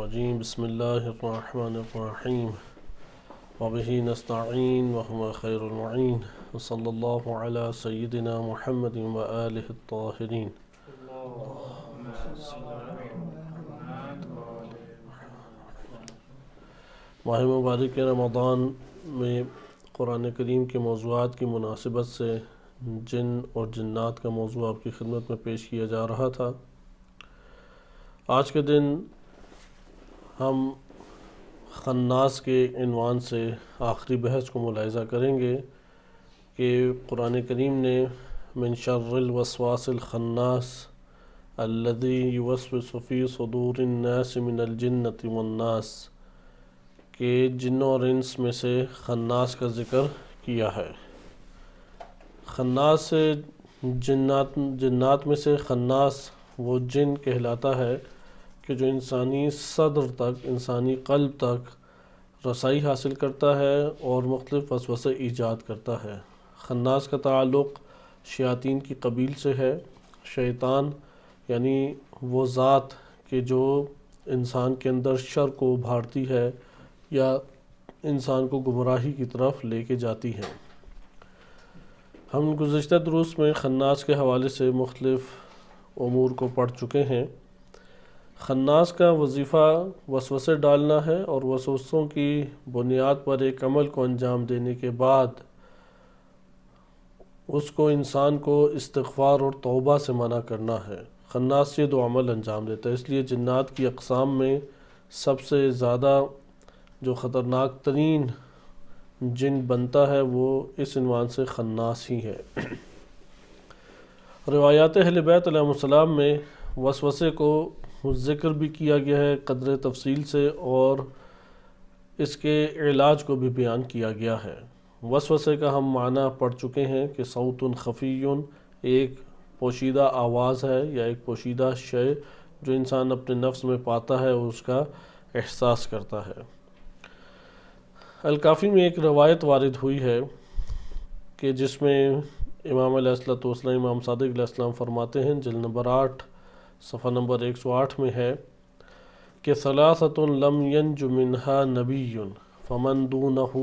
الرجیم بسم اللہ الرحمن الرحیم وبہ نستعین وہو خیر المعین وصلی اللہ علی سیدنا محمد وآلہ الطاہرین۔ ماہ مبارک رمضان میں قرآن کریم کے موضوعات کی مناسبت سے جن اور جنات کا موضوع آپ کی خدمت میں پیش کیا جا رہا تھا۔ آج کے دن ہم خناس کے عنوان سے آخری بحث کو ملاحظہ کریں گے کہ قرآن کریم نے من شر الوسواس الخناس الذی یوسوس فی صدور الناس من الجنۃ والناس کہ جنوں اور انس میں سے خناس کا ذکر کیا ہے۔ خناس سے جنات میں سے خناس وہ جن کہلاتا ہے کہ جو انسانی صدر تک، انسانی قلب تک رسائی حاصل کرتا ہے اور مختلف وسوسے ایجاد کرتا ہے۔ خناس کا تعلق شیاطین کی قبیل سے ہے۔ شیطان یعنی وہ ذات کہ جو انسان کے اندر شر کو ابھارتی ہے یا انسان کو گمراہی کی طرف لے کے جاتی ہے۔ ہم گزشتہ دروس میں خناس کے حوالے سے مختلف امور کو پڑھ چکے ہیں۔ خناس کا وظیفہ وسوسے ڈالنا ہے اور وسوسوں کی بنیاد پر ایک عمل کو انجام دینے کے بعد اس کو انسان کو استغفار اور توبہ سے منع کرنا ہے۔ خناس یہ دو عمل انجام دیتا ہے، اس لیے جنات کی اقسام میں سب سے زیادہ جو خطرناک ترین جن بنتا ہے وہ اس عنوان سے خناس ہی ہے۔ روایات اہل بیت علیہ السلام میں وسوسے کو ذکر بھی کیا گیا ہے قدر تفصیل سے، اور اس کے علاج کو بھی بیان کیا گیا ہے۔ وسوسے کا ہم معنی پڑھ چکے ہیں کہ صوت خفی، ایک پوشیدہ آواز ہے یا ایک پوشیدہ شے جو انسان اپنے نفس میں پاتا ہے اور اس کا احساس کرتا ہے۔ الکافی میں ایک روایت وارد ہوئی ہے کہ جس میں امام علیہ السلام، امام صادق علیہ السلام فرماتے ہیں، جلد نمبر 8 صفحہ نمبر 108 میں ہے کہ ثلاثۃ لم ینج منہا نبی فمن دونہ،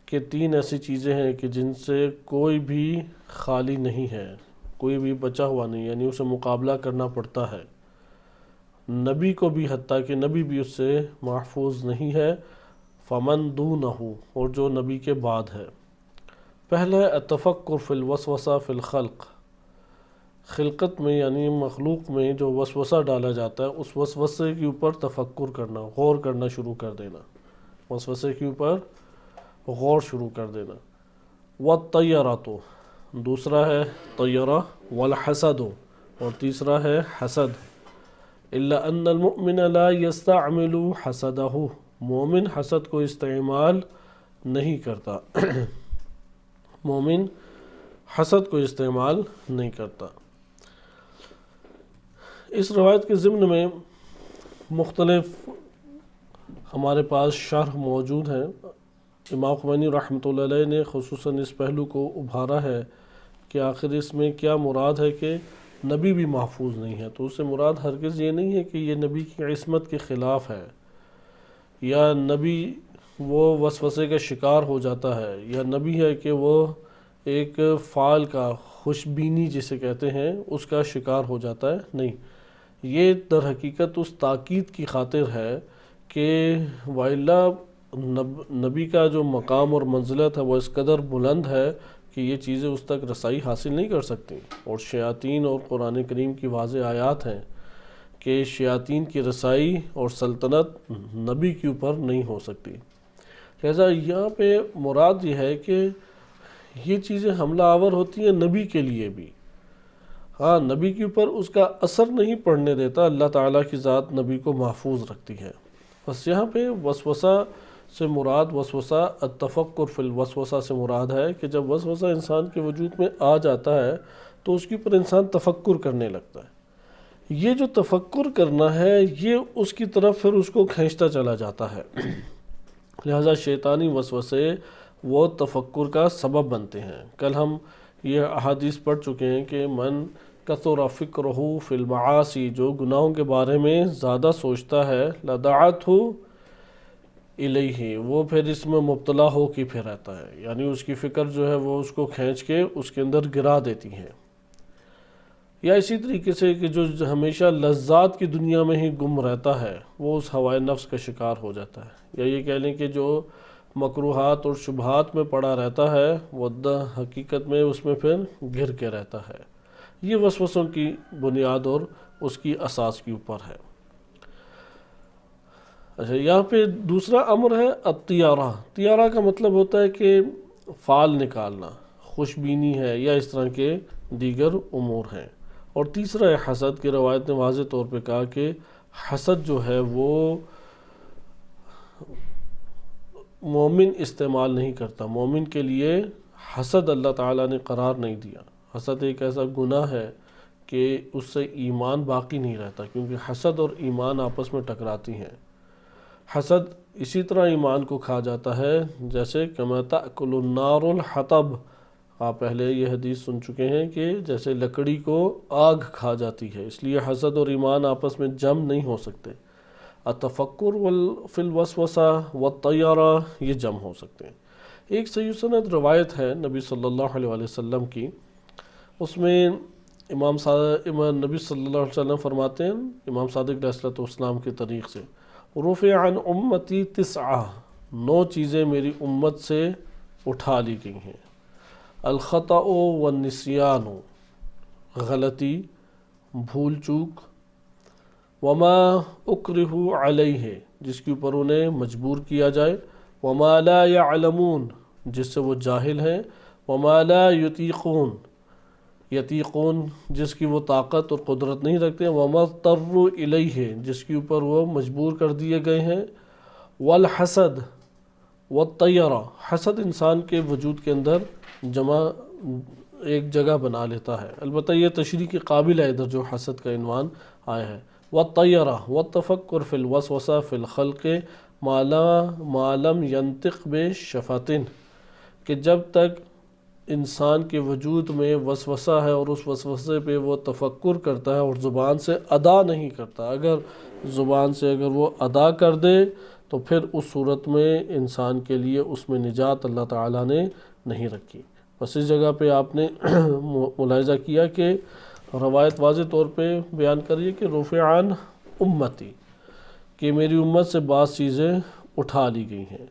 کہ 3 ایسی چیزیں ہیں کہ جن سے کوئی بھی خالی نہیں ہے، کوئی بھی بچا ہوا نہیں، یعنی اسے مقابلہ کرنا پڑتا ہے، نبی کو بھی، حتیٰ کہ نبی بھی اس سے محفوظ نہیں ہے، فمن دونہ، اور جو نبی کے بعد ہے۔ پہلا ہے التفکر فی الوسوسہ فی الخلق، خلقت میں یعنی مخلوق میں جو وسوسہ ڈالا جاتا ہے اس وسوسے کے اوپر تفکر کرنا، غور کرنا شروع کر دینا، وسوسے کے اوپر غور شروع کر دینا۔ والطیرۃ، دوسرا ہے طیرہ، والحسد، اور تیسرا ہے حسد۔ الا ان المؤمن لا يستعمل حسدہ، مومن حسد کو استعمال نہیں کرتا، مومن حسد کو استعمال نہیں کرتا۔ اس روایت کے ضمن میں مختلف ہمارے پاس شرح موجود ہیں۔ امام خمینی رحمۃ اللہ علیہ نے خصوصاً اس پہلو کو ابھارا ہے کہ آخر اس میں کیا مراد ہے کہ نبی بھی محفوظ نہیں ہے، تو اس سے مراد ہرگز یہ نہیں ہے کہ یہ نبی کی عصمت کے خلاف ہے، یا نبی وہ وسوسے کا شکار ہو جاتا ہے، یا نبی ہے کہ وہ ایک فعال کا، خوش بینی جسے کہتے ہیں، اس کا شکار ہو جاتا ہے، نہیں، یہ در حقیقت اس تاکید کی خاطر ہے کہ وائلا نبی کا جو مقام اور منزلت ہے وہ اس قدر بلند ہے کہ یہ چیزیں اس تک رسائی حاصل نہیں کر سکتی، اور شیاطین، اور قرآن کریم کی واضح آیات ہیں کہ شیاطین کی رسائی اور سلطنت نبی کے اوپر نہیں ہو سکتی۔ لہذا یہاں پہ مراد یہ ہے کہ یہ چیزیں حملہ آور ہوتی ہیں نبی کے لیے بھی، ہاں نبی کے اوپر اس کا اثر نہیں پڑنے دیتا، اللہ تعالیٰ کی ذات نبی کو محفوظ رکھتی ہے۔ بس یہاں پہ وسوسہ سے مراد، وسوسہ التفکر فی الوسوسہ سے مراد ہے کہ جب وسوسہ انسان کے وجود میں آ جاتا ہے تو اس کے اوپر انسان تفکر کرنے لگتا ہے۔ یہ جو تفکر کرنا ہے یہ اس کی طرف پھر اس کو کھینچتا چلا جاتا ہے، لہذا شیطانی وسوسے وہ تفکر کا سبب بنتے ہیں۔ کل ہم یہ احادیث پڑھ چکے ہیں کہ من کثر فکرہ فی المعاصی، جو گناہوں کے بارے میں زیادہ سوچتا ہے، لدعتہ الیہ، وہ پھر اس میں مبتلا ہو کے پھر رہتا ہے، یعنی اس کی فکر جو ہے وہ اس کو کھینچ کے اس کے اندر گرا دیتی ہے۔ یا اسی طریقے سے کہ جو ہمیشہ لذات کی دنیا میں ہی گم رہتا ہے، وہ اس ہوائے نفس کا شکار ہو جاتا ہے، یا یہ کہہ لیں کہ جو مکروہات اور شبہات میں پڑا رہتا ہے، وہ حقیقت میں اس میں پھر گر کے رہتا ہے۔ یہ وسوسوں کی بنیاد اور اس کی اساس کے اوپر ہے۔ اچھا، یہاں پہ دوسرا امر ہے الطیارہ۔ طیارہ کا مطلب ہوتا ہے کہ فال نکالنا، خوش بینی ہے، یا اس طرح کے دیگر امور ہیں۔ اور تیسرا ہے حسد، کی روایت نے واضح طور پہ کہا کہ حسد جو ہے وہ مومن استعمال نہیں کرتا، مومن کے لیے حسد اللہ تعالیٰ نے قرار نہیں دیا۔ حسد ایک ایسا گناہ ہے کہ اس سے ایمان باقی نہیں رہتا، کیونکہ حسد اور ایمان آپس میں ٹکراتی ہیں۔ حسد اسی طرح ایمان کو کھا جاتا ہے جیسے کما تأکل النار الحطب، آپ پہلے یہ حدیث سن چکے ہیں کہ جیسے لکڑی کو آگ کھا جاتی ہے، اس لیے حسد اور ایمان آپس میں جم نہیں ہو سکتے۔ التفکر فی الوسوسہ والطیارہ، یہ جم ہو سکتے ہیں۔ ایک صحیح سند روایت ہے نبی صلی اللہ علیہ وسلم کی، اس میں امام نبی صلی اللہ علیہ وسلم فرماتے ہیں، امام صادق علیہ السلام کے طریق سے، رفع عن امتی 9 9 چیزیں میری امت سے اٹھا لی گئی ہیں۔ الخطأ والنسیان، غلطی، بھول چوک، وما اکرہ علیہ، جس کے اوپر انہیں مجبور کیا جائے، وما لا یعلمون، جس سے وہ جاہل ہیں، وما لا یطیقون، جس کی وہ طاقت اور قدرت نہیں رکھتے، وما اضطروا الیہ، جس کے اوپر وہ مجبور کر دیے گئے ہیں، والحسد والطیرہ، حسد انسان کے وجود کے اندر جمع ایک جگہ بنا لیتا ہے، البتہ یہ تشریح کے قابل ہے ادھر جو حسد کا عنوان آیا ہے۔ والطیرہ والتفکر فی الوسوسہ فی الخلق ما لم ینطق بشفۃ، کہ جب تک انسان کے وجود میں وسوسہ ہے اور اس وسوسے پہ وہ تفکر کرتا ہے اور زبان سے ادا نہیں کرتا، اگر زبان سے اگر وہ ادا کر دے تو پھر اس صورت میں انسان کے لیے اس میں نجات اللہ تعالیٰ نے نہیں رکھی۔ بس اس جگہ پہ آپ نے ملاحظہ کیا کہ روایت واضح طور پہ بیان کر رہی ہے کہ رفع عن امتی، کہ میری امت سے بعض چیزیں اٹھا لی گئی ہیں،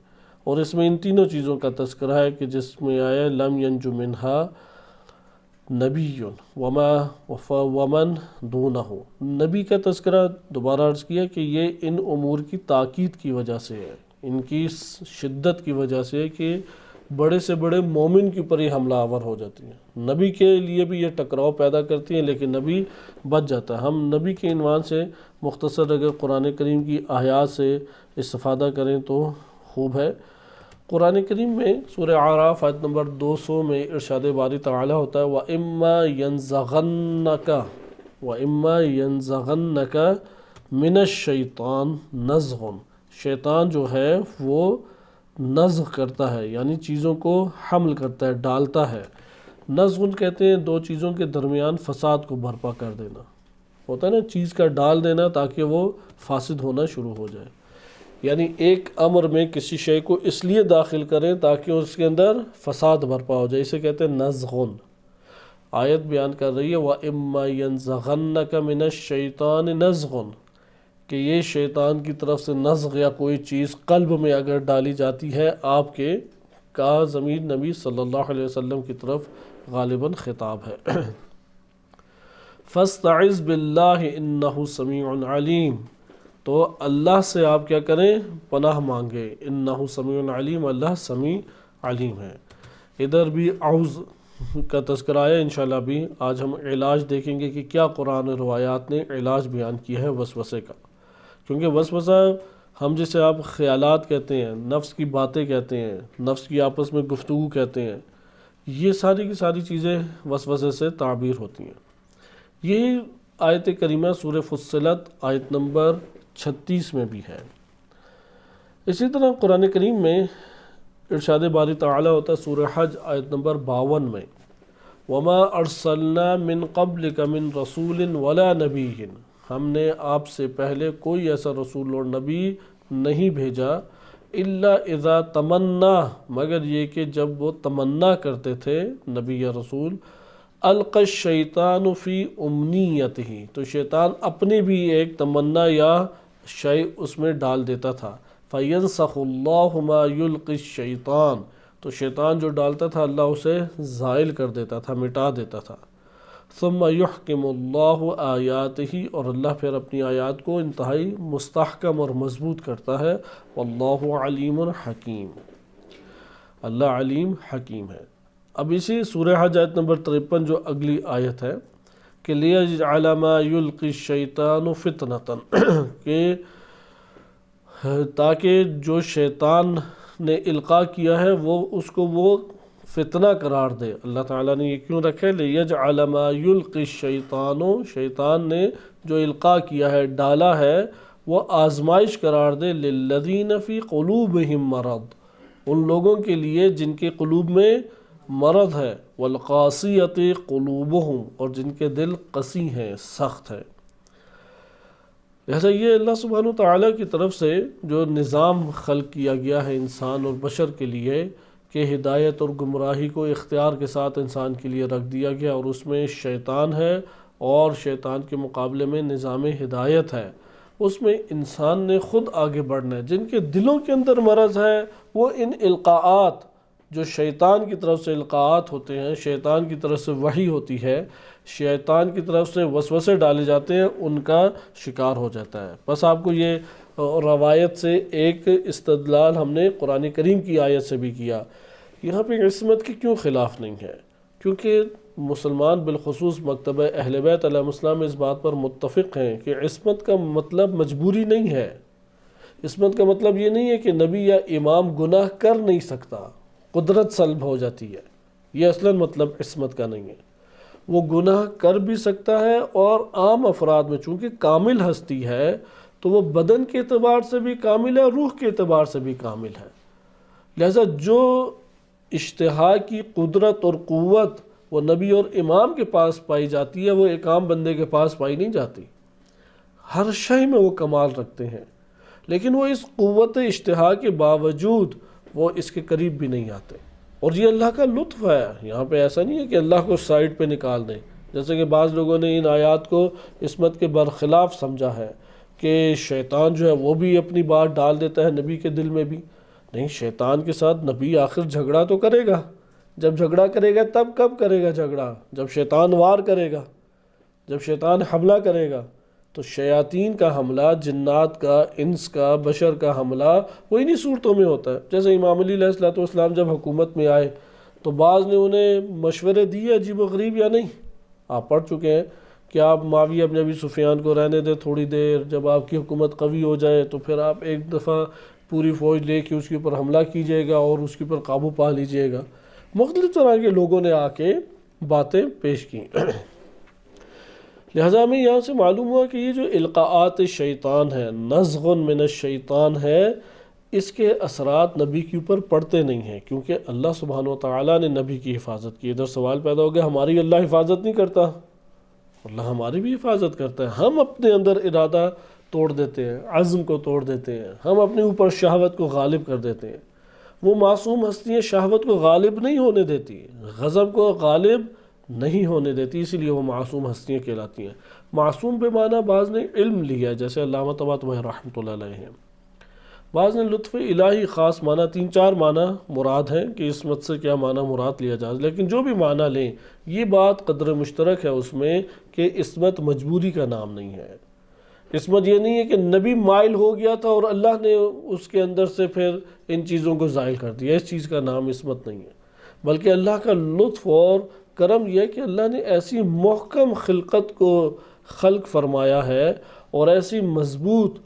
اور اس میں ان تینوں چیزوں کا تذکرہ ہے کہ جس میں آیا لم ینج منہا نبی ومن دونہ، نبی کا تذکرہ دوبارہ عرض کیا کہ یہ ان امور کی تاکید کی وجہ سے ہے، ان کی شدت کی وجہ سے کہ بڑے سے بڑے مومن کے اوپر یہ حملہ آور ہو جاتی ہیں، نبی کے لیے بھی یہ ٹکراؤ پیدا کرتی ہیں، لیکن نبی بچ جاتا ہے۔ ہم نبی کے عنوان سے مختصر اگر قرآن کریم کی آیات سے استفادہ کریں تو خوب ہے۔ قرآن کریم میں سورہ اعراف آیت نمبر 200 میں ارشاد باری تعالیٰ ہوتا ہے وَإِمَّا يَنزَغَنَّكَ مِنَ الشَّيْطَانِ نَزْغٌ، شیطان جو ہے وہ نزغ کرتا ہے، یعنی چیزوں کو حمل کرتا ہے، ڈالتا ہے۔ نزغ کہتے ہیں 2 چیزوں کے درمیان فساد کو برپا کر دینا، ہوتا ہے نا، چیز کا ڈال دینا تاکہ وہ فاسد ہونا شروع ہو جائے، یعنی ایک امر میں کسی شے کو اس لیے داخل کریں تاکہ اس کے اندر فساد برپا ہو جائے، اسے کہتے ہیں نزغن۔ آیت بیان کر رہی ہے وَإِمَّا يَنزَغَنَّكَ مِنَ الشَّيْطَانِ نَزْغٌ، کہ یہ شیطان کی طرف سے نزغ یا کوئی چیز قلب میں اگر ڈالی جاتی ہے آپ کے، کا ضمیر نبی صلی اللہ علیہ وسلم کی طرف غالباً خطاب ہے۔ فَاسْتَعِذْ بِاللَّهِ إِنَّهُ سَمِيعٌ عَلِيمٌ، تو اللہ سے آپ کیا کریں، پناہ مانگے، انہ سمیع علیم، اللہ سمیع علیم ہے۔ ادھر بھی اعوذ کا تذکرہ آیا، انشاءاللہ بھی آج ہم علاج دیکھیں گے کہ کیا قرآن روایات نے علاج بیان کیا ہے وسوسے کا، کیونکہ وسوسہ ہم جسے آپ خیالات کہتے ہیں، نفس کی باتیں کہتے ہیں، نفس کی آپس میں گفتگو کہتے ہیں، یہ ساری کی ساری چیزیں وسوسے سے تعبیر ہوتی ہیں۔ یہ آیت کریمہ سورہ فصلت آیت نمبر 36 میں بھی ہے۔ اسی طرح قرآن کریم میں ارشاد باری تعالیٰ ہوتا ہے سورہ حج آیت نمبر 52 میں وما ارسلنا من قبلک من رسول ولا نبی، ہم نے آپ سے پہلے کوئی ایسا رسول اور نبی نہیں بھیجا، الا اذا تمنا، مگر یہ کہ جب وہ تمنا کرتے تھے نبی یا رسول، القى الشیطان فی امنیتہ، تو شیطان اپنی بھی ایک تمنا یا شے اس میں ڈال دیتا تھا، فینسخ اللہ ما یلقی الشیطان، تو شیطان جو ڈالتا تھا اللہ اسے زائل کر دیتا تھا، مٹا دیتا تھا، ثم یحکم اللہ آیاتہ، اور اللہ پھر اپنی آیات کو انتہائی مستحکم اور مضبوط کرتا ہے، واللہ علیم حکیم، اللہ علیم حکیم ہے۔ اب اسی سورہ حج آیت نمبر 53 جو اگلی آیت ہے کہ لِيَجْعَلَ مَا يُلْقِي الشَّيْطَانُ فِتْنَةً، کہ تاکہ جو شیطان نے القاء کیا ہے وہ اس کو وہ فتنہ قرار دے۔ اللہ تعالیٰ نے یہ کیوں رکھے؟ لِيَجْعَلَ مَا يُلْقِي الشَّيْطَانُ، شیطان نے جو القاء کیا ہے، ڈالا ہے، وہ آزمائش قرار دے، لِلَّذِينَ فِي قُلُوبِهِم مَرَض، ان لوگوں کے لیے جن کے قلوب میں مرض ہے، وَالْقَاسِيَةِ قُلُوبُهُمْ، اور جن کے دل قسی ہیں، سخت ہے۔ لہذا یہ اللہ سبحانہ وتعالیٰ کی طرف سے جو نظام خلق کیا گیا ہے انسان اور بشر کے لیے کہ ہدایت اور گمراہی کو اختیار کے ساتھ انسان کے لیے رکھ دیا گیا، اور اس میں شیطان ہے اور شیطان کے مقابلے میں نظام ہدایت ہے، اس میں انسان نے خود آگے بڑھنا ہے۔ جن کے دلوں کے اندر مرض ہے وہ ان القاعات، جو شیطان کی طرف سے القاعات ہوتے ہیں، شیطان کی طرف سے وحی ہوتی ہے، شیطان کی طرف سے وسوسے ڈالے جاتے ہیں، ان کا شکار ہو جاتا ہے۔ بس آپ کو یہ روایت سے ایک استدلال ہم نے قرآن کریم کی آیت سے بھی کیا۔ یہاں پہ عصمت کے کیوں خلاف نہیں ہے؟ کیونکہ مسلمان بالخصوص مکتبہ اہل بیت علیہ السلام اس بات پر متفق ہیں کہ عصمت کا مطلب مجبوری نہیں ہے۔ عصمت کا مطلب یہ نہیں ہے کہ نبی یا امام گناہ کر نہیں سکتا، قدرت سلب ہو جاتی ہے، یہ اصلاً مطلب عصمت کا نہیں ہے۔ وہ گناہ کر بھی سکتا ہے، اور عام افراد میں چونکہ کامل ہستی ہے تو وہ بدن کے اعتبار سے بھی کامل ہے، روح کے اعتبار سے بھی کامل ہے۔ لہذا جو اشتہا کی قدرت اور قوت وہ نبی اور امام کے پاس پائی جاتی ہے وہ ایک عام بندے کے پاس پائی نہیں جاتی۔ ہر شے میں وہ کمال رکھتے ہیں، لیکن وہ اس قوت اشتہا کے باوجود وہ اس کے قریب بھی نہیں آتے، اور یہ اللہ کا لطف ہے۔ یہاں پہ ایسا نہیں ہے کہ اللہ کو سائڈ پہ نکال دیں، جیسے کہ بعض لوگوں نے ان آیات کو عصمت کے برخلاف سمجھا ہے کہ شیطان جو ہے وہ بھی اپنی بات ڈال دیتا ہے نبی کے دل میں بھی۔ نہیں، شیطان کے ساتھ نبی آخر جھگڑا تو کرے گا، جب جھگڑا کرے گا تب کب کرے گا جھگڑا؟ جب شیطان وار کرے گا، جب شیطان حملہ کرے گا۔ تو شیاطین کا حملہ، جنات کا، انس کا، بشر کا حملہ وہ انہی صورتوں میں ہوتا ہے۔ جیسے امام علی علیہ السلام جب حکومت میں آئے تو بعض نے انہیں مشورے دیے عجیب و غریب، یا نہیں؟ آپ پڑھ چکے ہیں کہ آپ معاویہ بن ابی سفیان کو رہنے دیں تھوڑی دیر، جب آپ کی حکومت قوی ہو جائے تو پھر آپ ایک دفعہ پوری فوج لے کے اس کے اوپر حملہ کیجئے گا اور اس کے اوپر قابو پا لیجئے گا۔ مختلف طرح کے لوگوں نے آ کے باتیں پیش کی۔ لہٰذا ہمیں یہاں سے معلوم ہوا کہ یہ جو القاعات شیطان ہے، نزغ من الشیطان ہے، اس کے اثرات نبی کے اوپر پڑتے نہیں ہیں، کیونکہ اللہ سبحانہ وتعالیٰ نے نبی کی حفاظت کی۔ ادھر سوال پیدا ہو گیا ہماری اللہ حفاظت نہیں کرتا؟ اللہ ہماری بھی حفاظت کرتا ہے۔ ہم اپنے اندر ارادہ توڑ دیتے ہیں، عزم کو توڑ دیتے ہیں، ہم اپنے اوپر شہوت کو غالب کر دیتے ہیں۔ وہ معصوم ہستیاں شہوت کو غالب نہیں ہونے دیتی، غضب کو غالب نہیں ہونے دیتی، اسی لیے وہ معصوم ہستیاں کہلاتی ہیں۔ معصوم پہ معنی بعض نے علم لیا، جیسے علامہ طباطبائی رحمۃ اللہ علیہ ہیں، بعض نے لطف الہی خاص معنی، 3-4 معنی مراد ہیں کہ عصمت سے کیا معنی مراد لیا جائے، لیکن جو بھی معنی لیں یہ بات قدر مشترک ہے اس میں کہ عصمت مجبوری کا نام نہیں ہے۔ عصمت یہ نہیں ہے کہ نبی مائل ہو گیا تھا اور اللہ نے اس کے اندر سے پھر ان چیزوں کو زائل کر دیا، اس چیز کا نام عصمت نہیں ہے، بلکہ اللہ کا لطف اور کرم یہ ہے کہ اللہ نے ایسی محکم خلقت کو خلق فرمایا ہے اور ایسی مضبوط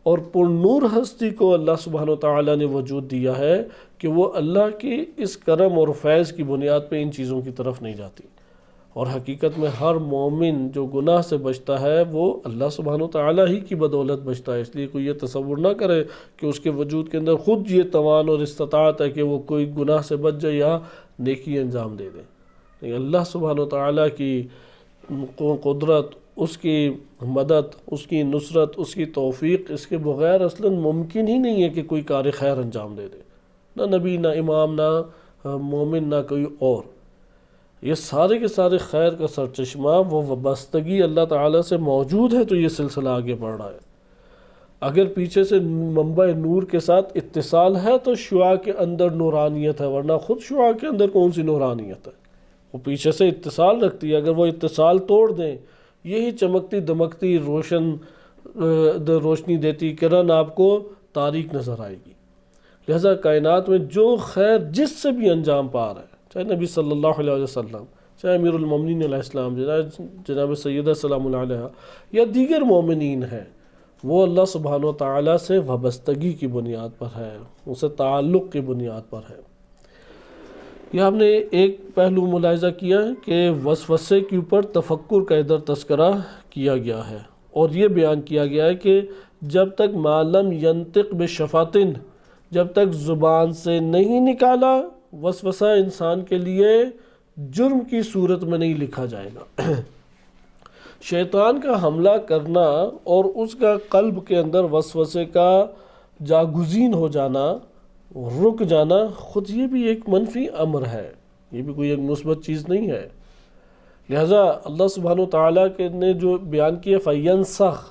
اور پر نور ہستی کو اللہ سبحانہ وتعالیٰ نے وجود دیا ہے کہ وہ اللہ کی اس کرم اور فیض کی بنیاد پہ ان چیزوں کی طرف نہیں جاتی۔ اور حقیقت میں ہر مومن جو گناہ سے بچتا ہے وہ اللہ سبحانہ وتعالیٰ ہی کی بدولت بچتا ہے، اس لیے کوئی یہ تصور نہ کرے کہ اس کے وجود کے اندر خود یہ توان اور استطاعت ہے کہ وہ کوئی گناہ سے بچ جائے یا نیکی انجام دے دے۔ اللہ سبحانہ وتعالیٰ کی قدرت، اس کی مدد، اس کی نصرت، اس کی توفیق، اس کے بغیر اصلاً ممکن ہی نہیں ہے کہ کوئی کار خیر انجام دے دے، نہ نبی، نہ امام، نہ مومن، نہ کوئی اور۔ یہ سارے کے سارے خیر کا سرچشمہ وہ وابستگی اللہ تعالیٰ سے موجود ہے، تو یہ سلسلہ آگے بڑھ رہا ہے۔ اگر پیچھے سے منبع نور کے ساتھ اتصال ہے تو شعاع کے اندر نورانیت ہے، ورنہ خود شعاع کے اندر کون سی نورانیت ہے؟ وہ پیچھے سے اتصال رکھتی ہے، اگر وہ اتصال توڑ دیں، یہی چمکتی دمکتی روشنی دیتی کرن آپ کو تاریک نظر آئے گی۔ لہذا کائنات میں جو خیر جس سے بھی انجام پا رہا ہے، چاہے نبی صلی اللہ علیہ وسلم، چاہے امیر المومنین علیہ السلام، جناب سیدہ سلام اللہ علیہ، یا دیگر مومنین ہیں، وہ اللہ سبحانہ و تعالیٰ سے وابستگی کی بنیاد پر ہے، اسے تعلق کی بنیاد پر ہے۔ یہ ہم نے ایک پہلو ملاحظہ کیا ہے کہ وسوسے کے اوپر تفکر کا ادھر تذکرہ کیا گیا ہے، اور یہ بیان کیا گیا ہے کہ جب تک معلم ینطق بشفاتن، جب تک زبان سے نہیں نکالا، وسوسہ انسان کے لیے جرم کی صورت میں نہیں لکھا جائے گا۔ شیطان کا حملہ کرنا اور اس کا قلب کے اندر وسوسے کا جاگزین ہو جانا، رک جانا، خود یہ بھی ایک منفی امر ہے، یہ بھی کوئی ایک مثبت چیز نہیں ہے۔ لہذا اللہ سبحانہ وتعالیٰ نے جو بیان کیا فینسخ،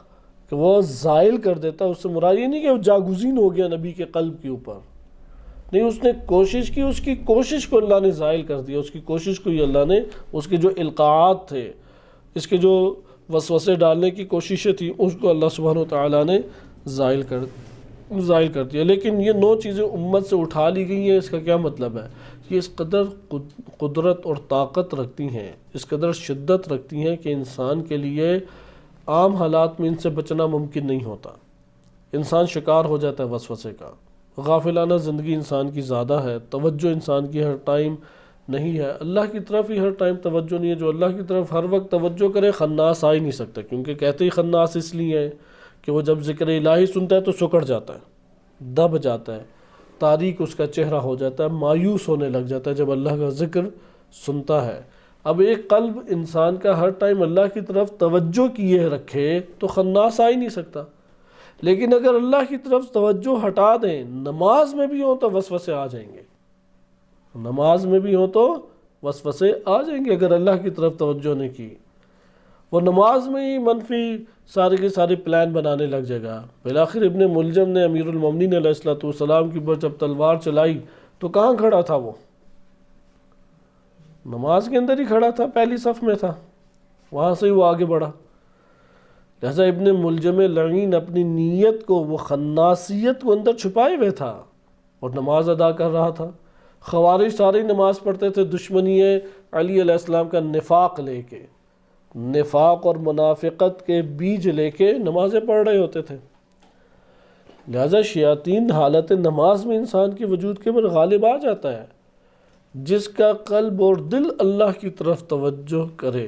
کہ وہ زائل کر دیتا، اس سے مراد یہ نہیں کہ وہ جاگزین ہو گیا نبی کے قلب کے اوپر، نہیں، اس نے کوشش کی، اس کی کوشش کو اللہ نے زائل کر دیا، اس کی کوشش کو ہی اللہ نے، اس کے جو القاعات تھے، اس کے جو وسوسے ڈالنے کی کوششیں تھیں، اس کو اللہ سبحانہ وتعالیٰ نے زائل کر دیا۔ لیکن یہ 9 چیزیں امت سے اٹھا لی گئی ہیں، اس کا کیا مطلب ہے؟ یہ اس قدر قدرت اور طاقت رکھتی ہیں، اس قدر شدت رکھتی ہیں کہ انسان کے لیے عام حالات میں ان سے بچنا ممکن نہیں ہوتا۔ انسان شکار ہو جاتا ہے وسوسے کا، غافلانہ زندگی انسان کی زیادہ ہے، توجہ انسان کی ہر ٹائم نہیں ہے، اللہ کی طرف ہی ہر ٹائم توجہ نہیں ہے۔ جو اللہ کی طرف ہر وقت توجہ کرے خناس آ ہی نہیں سکتا، کیونکہ کہتے ہی خناس اس لیے ہے کہ وہ جب ذکر الہی سنتا ہے تو سکڑ جاتا ہے، دب جاتا ہے، تاریک اس کا چہرہ ہو جاتا ہے، مایوس ہونے لگ جاتا ہے جب اللہ کا ذکر سنتا ہے۔ اب ایک قلب انسان کا ہر ٹائم اللہ کی طرف توجہ کیے رکھے تو خناس آ ہی نہیں سکتا، لیکن اگر اللہ کی طرف توجہ ہٹا دیں، نماز میں بھی ہوں تو وسوسے آ جائیں گے، نماز میں بھی ہوں تو وسوسے آ جائیں گے اگر اللہ کی طرف توجہ نہیں کی۔ وہ نماز میں ہی منفی سارے کے سارے پلان بنانے لگ جائے گا۔ بالآخر ابن ملجم نے امیر المومنین علیہ السلام کے اوپر جب تلوار چلائی تو کہاں کھڑا تھا؟ وہ نماز کے اندر ہی کھڑا تھا، پہلی صف میں تھا، وہاں سے ہی وہ آگے بڑھا۔ لہذا ابن ملجم لعین اپنی نیت کو، وہ خناسیت کو اندر چھپائے ہوئے تھا اور نماز ادا کر رہا تھا۔ خوارج سارے نماز پڑھتے تھے دشمنی علی علیہ السلام کا نفاق لے کے، نفاق اور منافقت کے بیج لے کے نمازیں پڑھ رہے ہوتے تھے۔ لہذا شیاطین حالت نماز میں انسان کے وجود کے پر غالب آ جاتا ہے۔ جس کا قلب اور دل اللہ کی طرف توجہ کرے،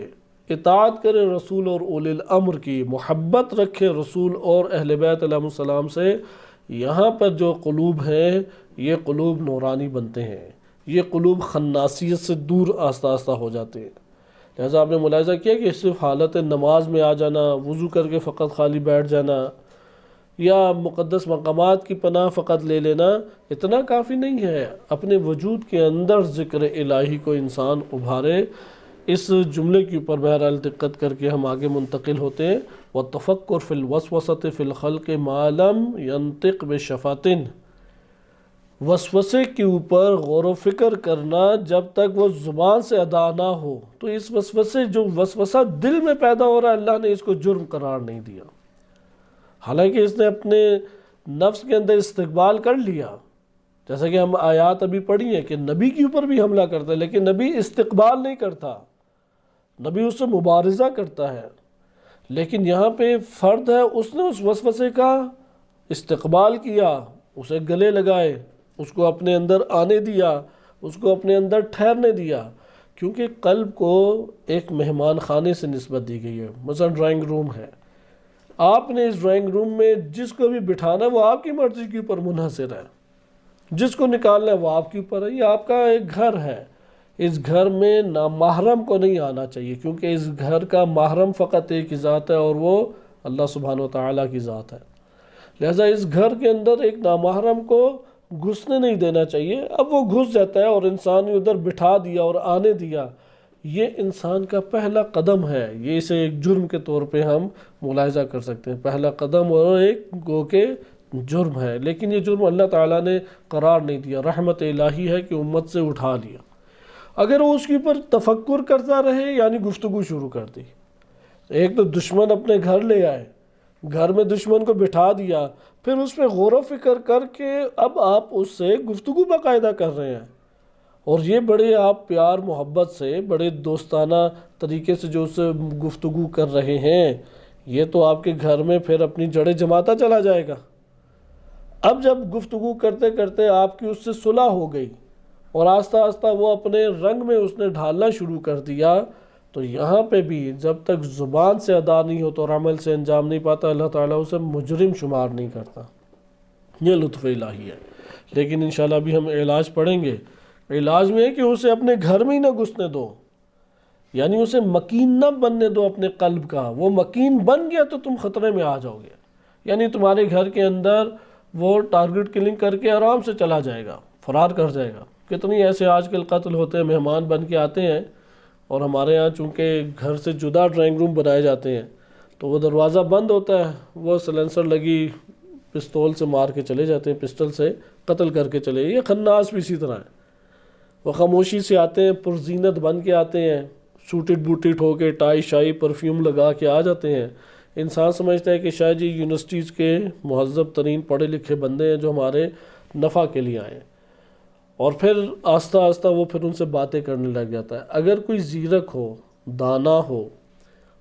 اطاعت کرے رسول اور اولی الامر کی، محبت رکھے رسول اور اہل بیت علیہ السلام سے، یہاں پر جو قلوب ہیں یہ قلوب نورانی بنتے ہیں، یہ قلوب خناسیت سے دور آہستہ آہستہ ہو جاتے ہیں۔ لہذا آپ نے ملاحظہ کیا کہ صرف حالت نماز میں آ جانا، وضو کر کے فقط خالی بیٹھ جانا، یا مقدس مقامات کی پناہ فقط لے لینا اتنا کافی نہیں ہے۔ اپنے وجود کے اندر ذکر الہی کو انسان ابھارے۔ اس جملے کے اوپر بہرحال دقت کر کے ہم آگے منتقل ہوتے ہیں۔ وَالتَّفَكُّرُ فِي الْوَسْوَسَةِ فِي الْخَلْقِ مَا لَمْ يَنطِقْ بِشَفَاتٍ، وسوسے کے اوپر غور و فکر کرنا جب تک وہ زبان سے ادا نہ ہو، تو اس وسوسے، جو وسوسہ دل میں پیدا ہو رہا ہے، اللہ نے اس کو جرم قرار نہیں دیا، حالانکہ اس نے اپنے نفس کے اندر استقبال کر لیا۔ جیسا کہ ہم آیات ابھی پڑھی ہیں کہ نبی کے اوپر بھی حملہ کرتا ہے، لیکن نبی استقبال نہیں کرتا، نبی اس سے مبارزہ کرتا ہے۔ لیکن یہاں پہ فرد ہے، اس نے اس وسوسے کا استقبال کیا، اسے گلے لگائے، اس کو اپنے اندر آنے دیا، اس کو اپنے اندر ٹھہرنے دیا، کیونکہ قلب کو ایک مہمان خانے سے نسبت دی گئی ہے۔ مثلا ڈرائنگ روم ہے، آپ نے اس ڈرائنگ روم میں جس کو بھی بٹھانا ہے وہ آپ کی مرضی کے اوپر منحصر ہے، جس کو نکالنا ہے وہ آپ کے اوپر ہے، یہ آپ کا ایک گھر ہے، اس گھر میں نامحرم کو نہیں آنا چاہیے، کیونکہ اس گھر کا محرم فقط ایک ہی ذات ہے اور وہ اللہ سبحانہ وتعالیٰ کی ذات ہے۔ لہٰذا اس گھر کے اندر ایک نامحرم کو گھسنے نہیں دینا چاہیے۔ اب وہ گھس جاتا ہے اور انسان نے ادھر بٹھا دیا اور آنے دیا، یہ انسان کا پہلا قدم ہے، یہ اسے ایک جرم کے طور پہ ہم ملاحظہ کر سکتے ہیں، پہلا قدم اور ایک گو کہ جرم ہے، لیکن یہ جرم اللہ تعالیٰ نے قرار نہیں دیا، رحمت الہی ہے کہ امت سے اٹھا لیا۔ اگر وہ اس کے اوپر تفکر کرتا رہے یعنی گفتگو شروع کر دی، ایک تو دشمن اپنے گھر لے آئے، گھر میں دشمن کو بٹھا دیا، پھر اس پہ غور و فکر کر کے اب آپ اس سے گفتگو باقاعدہ کر رہے ہیں، اور یہ بڑے آپ پیار محبت سے بڑے دوستانہ طریقے سے جو اس سے گفتگو کر رہے ہیں، یہ تو آپ کے گھر میں پھر اپنی جڑیں جماتا چلا جائے گا۔ اب جب گفتگو کرتے کرتے آپ کی اس سے صلح ہو گئی اور آہستہ آہستہ وہ اپنے رنگ میں اس نے ڈھالنا شروع کر دیا، تو یہاں پہ بھی جب تک زبان سے ادا نہیں ہوتا اور عمل سے انجام نہیں پاتا، اللہ تعالیٰ اسے مجرم شمار نہیں کرتا۔ یہ لطف الہی ہے، لیکن انشاءاللہ ابھی ہم علاج پڑھیں گے۔ علاج میں ہے کہ اسے اپنے گھر میں ہی نہ گھسنے دو، یعنی اسے مکین نہ بننے دو اپنے قلب کا۔ وہ مکین بن گیا تو تم خطرے میں آ جاؤ گے، یعنی تمہارے گھر کے اندر وہ ٹارگٹ کلنگ کر کے آرام سے چلا جائے گا، فرار کر جائے گا۔ کتنی ایسے آج کل قتل ہوتے ہیں، مہمان بن کے آتے ہیں، اور ہمارے ہاں چونکہ گھر سے جدا ڈرائنگ روم بنائے جاتے ہیں تو وہ دروازہ بند ہوتا ہے، وہ سلنسر لگی پستول سے مار کے چلے جاتے ہیں، پسٹل سے قتل کر کے چلے۔ یہ خناس بھی اسی طرح ہے، وہ خاموشی سے آتے ہیں، پرزینت بن کے آتے ہیں، سوٹڈ بوٹڈ ہو کے، ٹائی شائی پرفیوم لگا کے آ جاتے ہیں۔ انسان سمجھتا ہے کہ شاید یہ یونیورسٹیز کے مہذب ترین پڑھے لکھے بندے ہیں جو ہمارے نفع کے لیے آئے ہیں، اور پھر آہستہ آہستہ وہ پھر ان سے باتیں کرنے لگ جاتا ہے۔ اگر کوئی زیرک ہو، دانا ہو،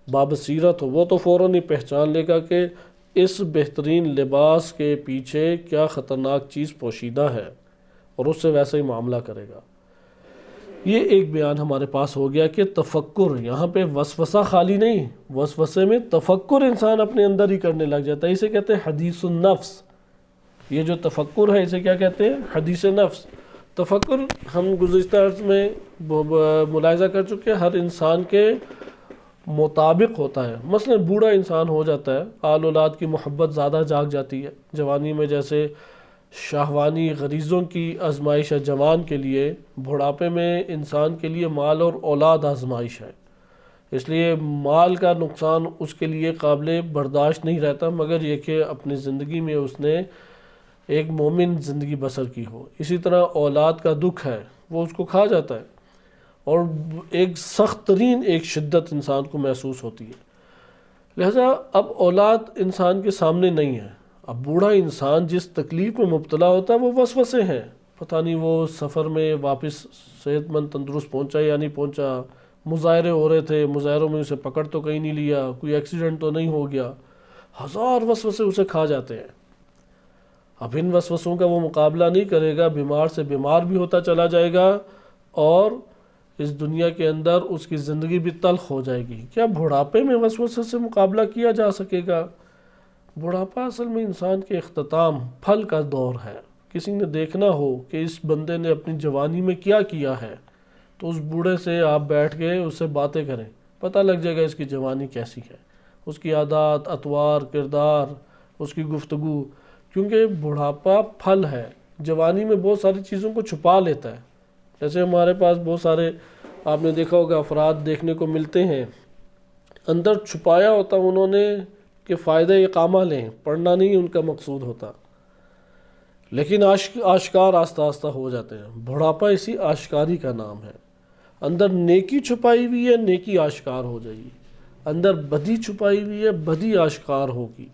بابصیرت ہو، وہ تو فوراً ہی پہچان لے گا کہ اس بہترین لباس کے پیچھے کیا خطرناک چیز پوشیدہ ہے، اور اس سے ویسا ہی معاملہ کرے گا۔ یہ ایک بیان ہمارے پاس ہو گیا کہ تفکر، یہاں پہ وسوسہ خالی نہیں، وسوسے میں تفکر انسان اپنے اندر ہی کرنے لگ جاتا ہے۔ اسے کہتے ہیں حدیث النفس۔ یہ جو تفکر ہے اسے کیا کہتے ہیں؟ حدیث نفس۔ تفکر ہم گزشتہ عرض میں ملاحظہ کر چکے ہیں، ہر انسان کے مطابق ہوتا ہے۔ مثلا بوڑھا انسان ہو جاتا ہے، آل اولاد کی محبت زیادہ جاگ جاتی ہے جوانی میں، جیسے شہوانی غریزوں کی آزمائش ہے جوان کے لیے، بڑھاپے میں انسان کے لیے مال اور اولاد آزمائش ہے، اس لیے مال کا نقصان اس کے لیے قابل برداشت نہیں رہتا، مگر یہ کہ اپنی زندگی میں اس نے ایک مومن زندگی بسر کی ہو۔ اسی طرح اولاد کا دکھ ہے، وہ اس کو کھا جاتا ہے، اور ایک سخت ترین ایک شدت انسان کو محسوس ہوتی ہے۔ لہذا اب اولاد انسان کے سامنے نہیں ہے، اب بوڑھا انسان جس تکلیف میں مبتلا ہوتا ہے وہ وسوسے ہیں، پتہ نہیں وہ سفر میں واپس صحت مند تندرست پہنچا یا نہیں پہنچا، مظاہرے ہو رہے تھے، مظاہروں میں اسے پکڑ تو کہیں نہیں لیا، کوئی ایکسیڈنٹ تو نہیں ہو گیا، ہزار وسوسے اسے کھا جاتے ہیں۔ اب ان وسوسوں کا وہ مقابلہ نہیں کرے گا، بیمار سے بیمار بھی ہوتا چلا جائے گا، اور اس دنیا کے اندر اس کی زندگی بھی تلخ ہو جائے گی۔ کیا بڑھاپے میں وسوسے سے مقابلہ کیا جا سکے گا؟ بڑھاپا اصل میں انسان کے اختتام، پھل کا دور ہے۔ کسی نے دیکھنا ہو کہ اس بندے نے اپنی جوانی میں کیا کیا ہے، تو اس بوڑھے سے آپ بیٹھ کے اس سے باتیں کریں، پتہ لگ جائے گا اس کی جوانی کیسی ہے، اس کی عادات، اطوار، کردار، اس کی گفتگو، کیونکہ بڑھاپا پھل ہے۔ جوانی میں بہت ساری چیزوں کو چھپا لیتا ہے، جیسے ہمارے پاس بہت سارے آپ نے دیکھا ہوگا افراد دیکھنے کو ملتے ہیں، اندر چھپایا ہوتا انہوں نے کہ فائدہ اقامہ لیں، پڑھنا نہیں ان کا مقصود ہوتا، لیکن آشکار آہستہ آہستہ ہو جاتے ہیں۔ بڑھاپا اسی آشکاری کا نام ہے۔ اندر نیکی چھپائی ہوئی ہے، نیکی آشکار ہو جائے گی، اندر بدی چھپائی ہوئی ہے، بدی آشکار ہوگی۔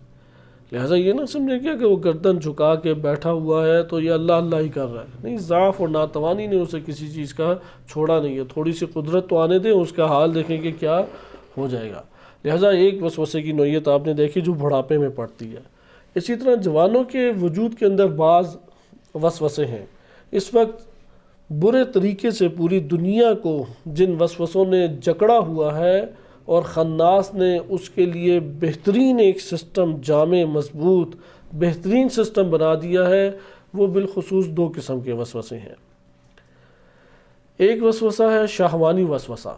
لہٰذا یہ نہ سمجھیں کہ وہ گردن جھکا کے بیٹھا ہوا ہے تو یہ اللہ اللہ ہی کر رہا ہے، نہیں، ضعف اور ناتوانی نے اسے کسی چیز کا چھوڑا نہیں ہے۔ تھوڑی سی قدرت تو آنے دیں، اس کا حال دیکھیں کہ کیا ہو جائے گا۔ لہٰذا ایک وسوسے کی نوعیت آپ نے دیکھی جو بڑھاپے میں پڑتی ہے۔ اسی طرح جوانوں کے وجود کے اندر بعض وسوسے ہیں۔ اس وقت برے طریقے سے پوری دنیا کو جن وسوسوں نے جکڑا ہوا ہے، اور خناس نے اس کے لیے بہترین ایک سسٹم، جامع، مضبوط، بہترین سسٹم بنا دیا ہے، وہ بالخصوص دو قسم کے وسوسے ہیں۔ ایک وسوسہ ہے شہوانی وسوسہ،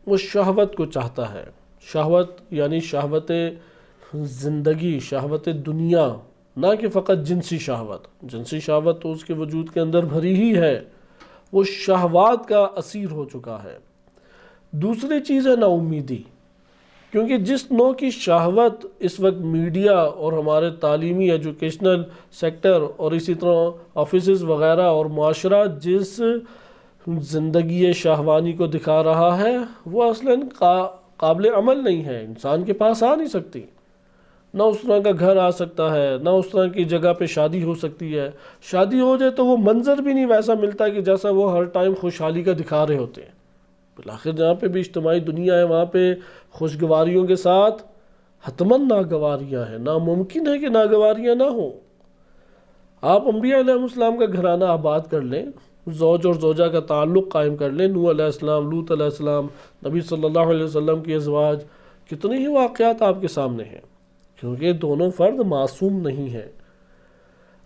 وہ شہوت کو چاہتا ہے، شہوت یعنی شہوت زندگی، شہوت دنیا، نہ کہ فقط جنسی شہوت، جنسی شہوت تو اس کے وجود کے اندر بھری ہی ہے، وہ شہوات کا اسیر ہو چکا ہے۔ دوسری چیز ہے نا امیدی، کیونکہ جس نوع کی شہوت اس وقت میڈیا اور ہمارے تعلیمی ایجوکیشنل سیکٹر اور اسی طرح آفیسز وغیرہ اور معاشرہ جس زندگی شہوانی کو دکھا رہا ہے، وہ اصلاً قابل عمل نہیں ہے، انسان کے پاس آ نہیں سکتی، نہ اس طرح کا گھر آ سکتا ہے، نہ اس طرح کی جگہ پہ شادی ہو سکتی ہے، شادی ہو جائے تو وہ منظر بھی نہیں ویسا ملتا کہ جیسا وہ ہر ٹائم خوشحالی کا دکھا رہے ہوتے ہیں۔ بالآخر جہاں پہ بھی اجتماعی دنیا ہے وہاں پہ خوشگواریوں کے ساتھ حتماً ناگواریاں ہیں، ناممکن ہے کہ ناگواریاں نہ ہوں۔ آپ انبیاء علیہ السلام کا گھرانہ آباد کر لیں، زوج اور زوجہ کا تعلق قائم کر لیں، نوح علیہ السلام، لوط علیہ السلام، نبی صلی اللہ علیہ وسلم کی ازواج، کتنے ہی واقعات آپ کے سامنے ہیں، کیونکہ دونوں فرد معصوم نہیں ہیں۔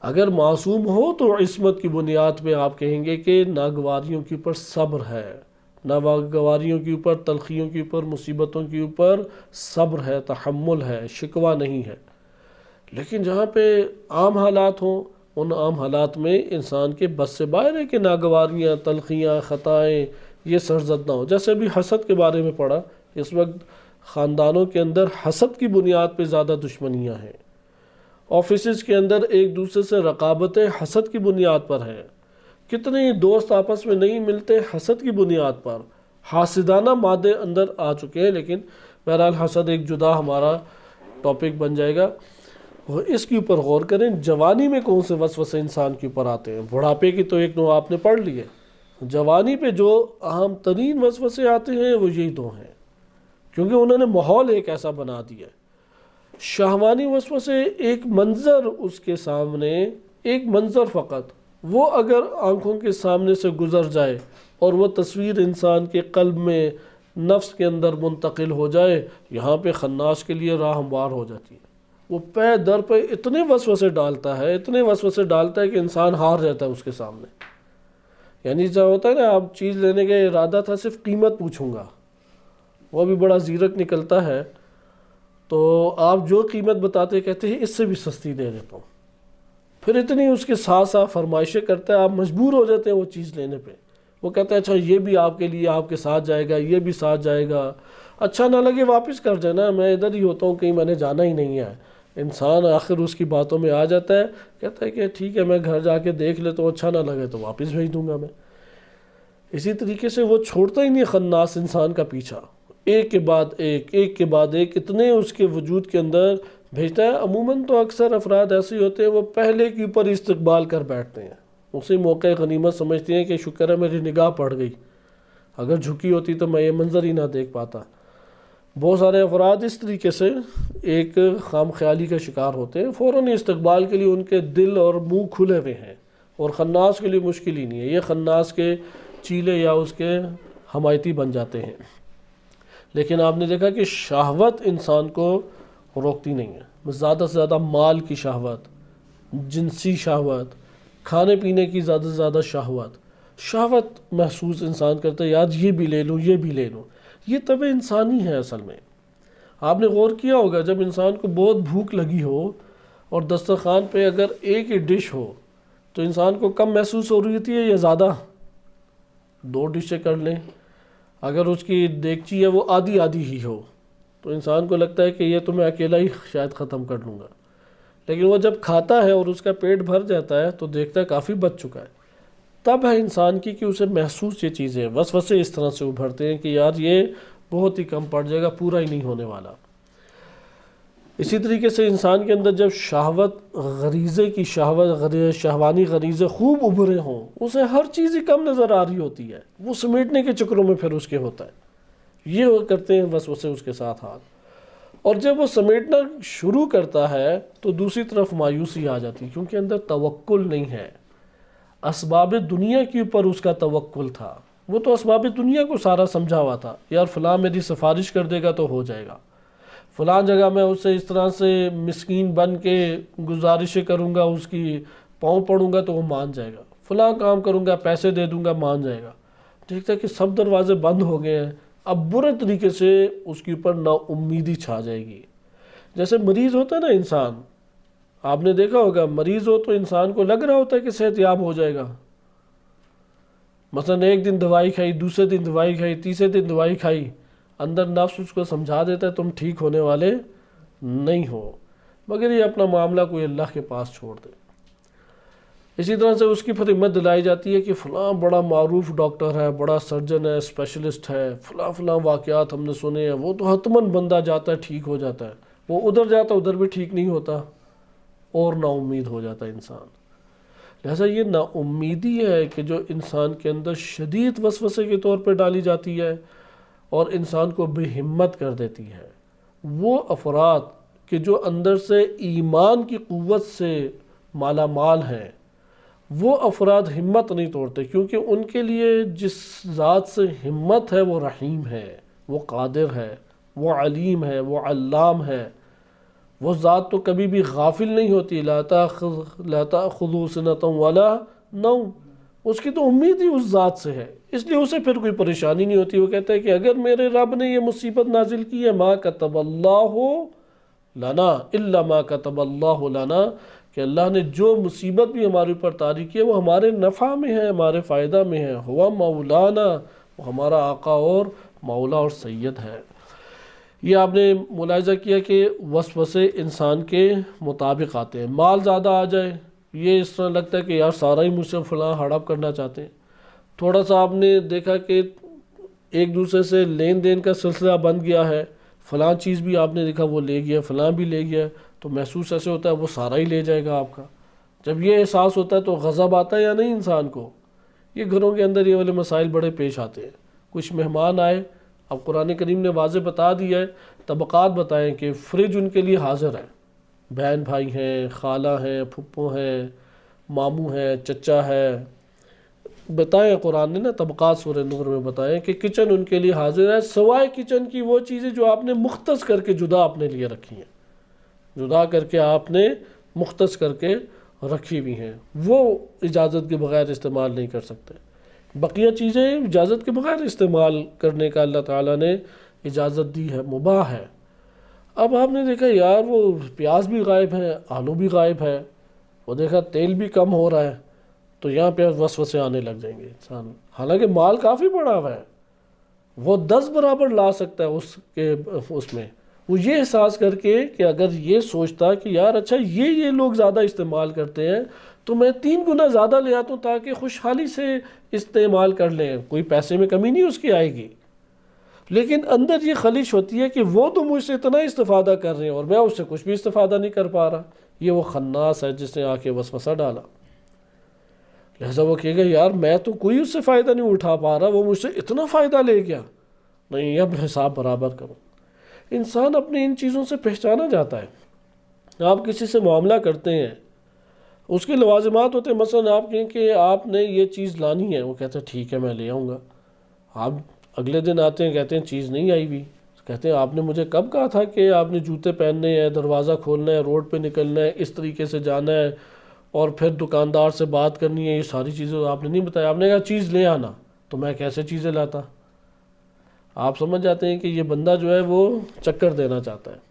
اگر معصوم ہو تو عصمت کی بنیاد پہ آپ کہیں گے کہ ناگواریوں کے اوپر صبر ہے، ناگواریوں کے اوپر، تلخیوں کے اوپر، مصیبتوں کے اوپر صبر ہے، تحمل ہے، شکوہ نہیں ہے۔ لیکن جہاں پہ عام حالات ہوں، ان عام حالات میں انسان کے بس سے باہر ہے کہ ناگواریاں، تلخیاں، خطائیں یہ سرزد نہ ہو۔ جیسے ابھی حسد کے بارے میں پڑھا، اس وقت خاندانوں کے اندر حسد کی بنیاد پہ زیادہ دشمنیاں ہیں، آفیسز کے اندر ایک دوسرے سے رقابت حسد کی بنیاد پر ہے، کتنے دوست آپس میں نہیں ملتے حسد کی بنیاد پر، حاسدانہ مادے اندر آ چکے ہیں۔ لیکن بہرحال حسد ایک جدا ہمارا ٹاپک بن جائے گا، اس کے اوپر غور کریں۔ جوانی میں کون سے وسوسے انسان کے اوپر آتے ہیں؟ بڑھاپے کی تو ایک نوع آپ نے پڑھ لی ہے، جوانی پہ جو اہم ترین وسوسے آتے ہیں وہ یہی دو ہیں، کیونکہ انہوں نے ماحول ایک ایسا بنا دیا ہے۔ شہوانی وسوسے، ایک منظر اس کے سامنے، ایک منظر فقط، وہ اگر آنکھوں کے سامنے سے گزر جائے اور وہ تصویر انسان کے قلب میں، نفس کے اندر منتقل ہو جائے، یہاں پہ خناس کے لیے راہ ہموار ہو جاتی ہے۔ وہ پے در پہ اتنے وسوسے ڈالتا ہے، اتنے وسوسے ڈالتا ہے کہ انسان ہار جاتا ہے اس کے سامنے۔ یعنی جو ہوتا ہے نا، آپ چیز لینے کا ارادہ تھا، صرف قیمت پوچھوں گا، وہ بھی بڑا زیرک نکلتا ہے، تو آپ جو قیمت بتاتے کہتے ہیں اس سے بھی سستی دے دیتا ہوں، پھر اتنی اس کے ساتھ ساتھ فرمائشیں کرتا ہے، آپ مجبور ہو جاتے ہیں وہ چیز لینے پہ۔ وہ کہتا ہے اچھا یہ بھی آپ کے لیے، آپ کے ساتھ جائے گا، یہ بھی ساتھ جائے گا، اچھا نہ لگے واپس کر دینا، میں ادھر ہی ہوتا ہوں، کہیں میں نے جانا ہی نہیں ہے۔ انسان آخر اس کی باتوں میں آ جاتا ہے، کہتا ہے کہ ٹھیک ہے میں گھر جا کے دیکھ لیتا ہوں، اچھا نہ لگے تو واپس بھیج دوں گا میں۔ اسی طریقے سے وہ چھوڑتا ہی نہیں خناس انسان کا پیچھا، ایک کے بعد ایک، ایک کے بعد ایک، اتنے اس کے وجود کے اندر بھیجتا ہے۔ عموماً تو اکثر افراد ایسے ہوتے ہیں، وہ پہلے کے اوپر استقبال کر بیٹھتے ہیں، اسی موقع غنیمت سمجھتے ہیں کہ شکر ہے میری نگاہ پڑ گئی، اگر جھکی ہوتی تو میں یہ منظر ہی نہ دیکھ پاتا۔ بہت سارے افراد اس طریقے سے ایک خام خیالی کا شکار ہوتے ہیں، فوراً استقبال کے لیے ان کے دل اور منہ کھلے ہوئے ہیں، اور خناس کے لیے مشکل ہی نہیں ہے، یہ خناس کے چیلے یا اس کے حمایتی بن جاتے ہیں۔ لیکن آپ نے دیکھا کہ شہوت انسان کو روکتی نہیں ہے، زیادہ سے زیادہ مال کی شہوت، جنسی شہوت، کھانے پینے کی زیادہ سے زیادہ شہوت محسوس انسان کرتا ہے، یار یہ بھی لے لوں، یہ بھی لے لوں۔ یہ طبع انسانی ہے اصل میں۔ آپ نے غور کیا ہوگا جب انسان کو بہت بھوک لگی ہو اور دسترخوان پہ اگر ایک ہی ڈش ہو تو انسان کو کم محسوس ہو رہی ہوتی ہے یا زیادہ؟ 2 ڈشیں کر لیں، اگر اس کی دیگچی ہے وہ آدھی آدھی ہی ہو تو انسان کو لگتا ہے کہ یہ تو میں اکیلا ہی شاید ختم کر لوں گا، لیکن وہ جب کھاتا ہے اور اس کا پیٹ بھر جاتا ہے تو دیکھتا ہے کافی بچ چکا ہے۔ تب ہے انسان کی کہ اسے محسوس یہ چیزیں، وسوسے اس طرح سے ابھرتے ہیں کہ یار یہ بہت ہی کم پڑ جائے گا، پورا ہی نہیں ہونے والا۔ اسی طریقے سے انسان کے اندر جب شہوت، غریزے کی شہوت، شہوانی غریزے خوب ابھرے ہوں، اسے ہر چیز ہی کم نظر آ رہی ہوتی ہے، وہ سمیٹنے کے چکروں میں پھر اس کے ہوتا ہے، یہ وہ کرتے ہیں وسوسے اس کے ساتھ ہاتھ۔ اور جب وہ سمیٹنا شروع کرتا ہے تو دوسری طرف مایوسی آ جاتی ہے، کیونکہ اندر توکل نہیں ہے، اسباب دنیا کے اوپر اس کا توکل تھا، وہ تو اسباب دنیا کو سارا سمجھا ہوا تھا، یار فلاں میری سفارش کر دے گا تو ہو جائے گا، فلاں جگہ میں اسے اس طرح سے مسکین بن کے گزارشیں کروں گا، اس کی پاؤں پڑوں گا تو وہ مان جائے گا، فلاں کام کروں گا، پیسے دے دوں گا، مان جائے گا۔ دیکھتا ہے کہ سب دروازے بند ہو گئے ہیں، اب برے طریقے سے اس کے اوپر نا امیدی چھا جائے گی۔ جیسے مریض ہوتا ہے نا انسان، آپ نے دیکھا ہوگا مریض ہو تو انسان کو لگ رہا ہوتا ہے کہ صحت یاب ہو جائے گا، مثلا ایک دن دوائی کھائی، دوسرے دن دوائی کھائی، تیسرے دن دوائی کھائی، اندر نفس اس کو سمجھا دیتا ہے تم ٹھیک ہونے والے نہیں ہو، مگر یہ اپنا معاملہ کوئی اللہ کے پاس چھوڑ دے۔ اسی طرح سے اس کی پھر ہمت دلائی جاتی ہے کہ فلاں بڑا معروف ڈاکٹر ہے، بڑا سرجن ہے، اسپیشلسٹ ہے، فلاں فلاں واقعات ہم نے سنے ہیں، وہ تو حتماً بندہ جاتا ہے ٹھیک ہو جاتا ہے، وہ ادھر جاتا ہے ادھر بھی ٹھیک نہیں ہوتا، اور نا امید ہو جاتا ہے انسان۔ لہٰذا یہ نا امیدی ہے کہ جو انسان کے اندر شدید وسوسے کے طور پہ ڈالی جاتی ہے اور انسان کو بے ہمت کر دیتی ہے۔ وہ افراد کہ جو اندر سے ایمان کی قوت سے مالا مال ہیں، وہ افراد ہمت نہیں توڑتے، کیونکہ ان کے لیے جس ذات سے ہمت ہے وہ رحیم ہے، وہ قادر ہے، وہ علیم ہے، وہ علام ہے۔ وہ ذات تو کبھی بھی غافل نہیں ہوتی، لا تأخذہ سنۃ ولا نوم، اس کی تو امید ہی اس ذات سے ہے، اس لیے اسے پھر کوئی پریشانی نہیں ہوتی۔ وہ کہتا ہے کہ اگر میرے رب نے یہ مصیبت نازل کی ہے، ما کتب اللہ لنا الا ما کتب اللہ لنا، کہ اللہ نے جو مصیبت بھی ہمارے اوپر طاری کی ہے وہ ہمارے نفع میں ہے، ہمارے فائدہ میں ہے، ہوا مولانا، وہ ہمارا آقا اور مولا اور سید ہے۔ یہ آپ نے ملاحظہ کیا کہ وسوسے انسان کے مطابق آتے ہیں۔ مال زیادہ آ جائے، یہ اس طرح لگتا ہے کہ یار سارا ہی مجھ سے فلاں ہڑپ کرنا چاہتے ہیں۔ تھوڑا سا آپ نے دیکھا کہ ایک دوسرے سے لین دین کا سلسلہ بند گیا ہے، فلاں چیز بھی آپ نے دیکھا وہ لے گیا، فلاں بھی لے گیا، تو محسوس ایسے ہوتا ہے وہ سارا ہی لے جائے گا آپ کا۔ جب یہ احساس ہوتا ہے تو غضب آتا ہے یا نہیں انسان کو؟ یہ گھروں کے اندر یہ والے مسائل بڑے پیش آتے ہیں۔ کچھ مہمان آئے، اب قرآن کریم نے واضح بتا دیا ہے، طبقات بتائیں کہ فریج ان کے لیے حاضر ہے، بہن بھائی ہیں، خالہ ہیں، پھپھو ہیں، ماموں ہیں، چچا ہے، بتائیں قرآن نے نا طبقات سورہ نور میں بتائیں کہ کچن ان کے لیے حاضر ہے، سوائے کچن کی وہ چیزیں جو آپ نے مختص کر کے جدا اپنے لیے رکھی ہیں، جدا کر کے آپ نے مختص کر کے رکھی ہوئی ہیں، وہ اجازت کے بغیر استعمال نہیں کر سکتے۔ بقیہ چیزیں اجازت کے بغیر استعمال کرنے کا اللہ تعالیٰ نے اجازت دی ہے، مباح ہے۔ اب آپ نے دیکھا یار وہ پیاز بھی غائب ہے، آلو بھی غائب ہے، وہ دیکھا تیل بھی کم ہو رہا ہے، تو یہاں پہ وسوسے آنے لگ جائیں گے انسان، حالانکہ مال کافی بڑا ہوا ہے، وہ 10 برابر لا سکتا ہے اس میں، وہ یہ احساس کر کے کہ اگر یہ سوچتا کہ یار اچھا یہ لوگ زیادہ استعمال کرتے ہیں تو میں 3 گنا زیادہ لے آتا ہوں تاکہ خوشحالی سے استعمال کر لیں، کوئی پیسے میں کمی نہیں اس کی آئے گی۔ لیکن اندر یہ خلش ہوتی ہے کہ وہ تو مجھ سے اتنا استفادہ کر رہے ہیں اور میں اس سے کچھ بھی استفادہ نہیں کر پا رہا۔ یہ وہ خناس ہے جس نے آ کے وسوسہ ڈالا، لہذا وہ کہے گا یار میں تو کوئی اس سے فائدہ نہیں اٹھا پا رہا، وہ مجھ سے اتنا فائدہ لے گیا، نہیں اب حساب برابر کروں۔ انسان اپنے ان چیزوں سے پہچانا جاتا ہے۔ آپ کسی سے معاملہ کرتے ہیں، اس کے لوازمات ہوتے ہیں، مثلا آپ کہیں کہ آپ نے یہ چیز لانی ہے، وہ کہتے ہیں ٹھیک ہے میں لے آؤں گا، آپ اگلے دن آتے ہیں کہتے ہیں چیز نہیں آئی ہوئی، کہتے ہیں آپ نے مجھے کب کہا تھا کہ آپ نے جوتے پہننے ہیں، دروازہ کھولنا ہے، روڈ پہ نکلنا ہے، اس طریقے سے جانا ہے اور پھر دکاندار سے بات کرنی ہے، یہ ساری چیزیں آپ نے نہیں بتایا، آپ نے کہا چیز لے آنا، تو میں کیسے چیزیں لاتا؟ آپ سمجھ جاتے ہیں کہ یہ بندہ جو ہے وہ چکر دینا چاہتا ہے۔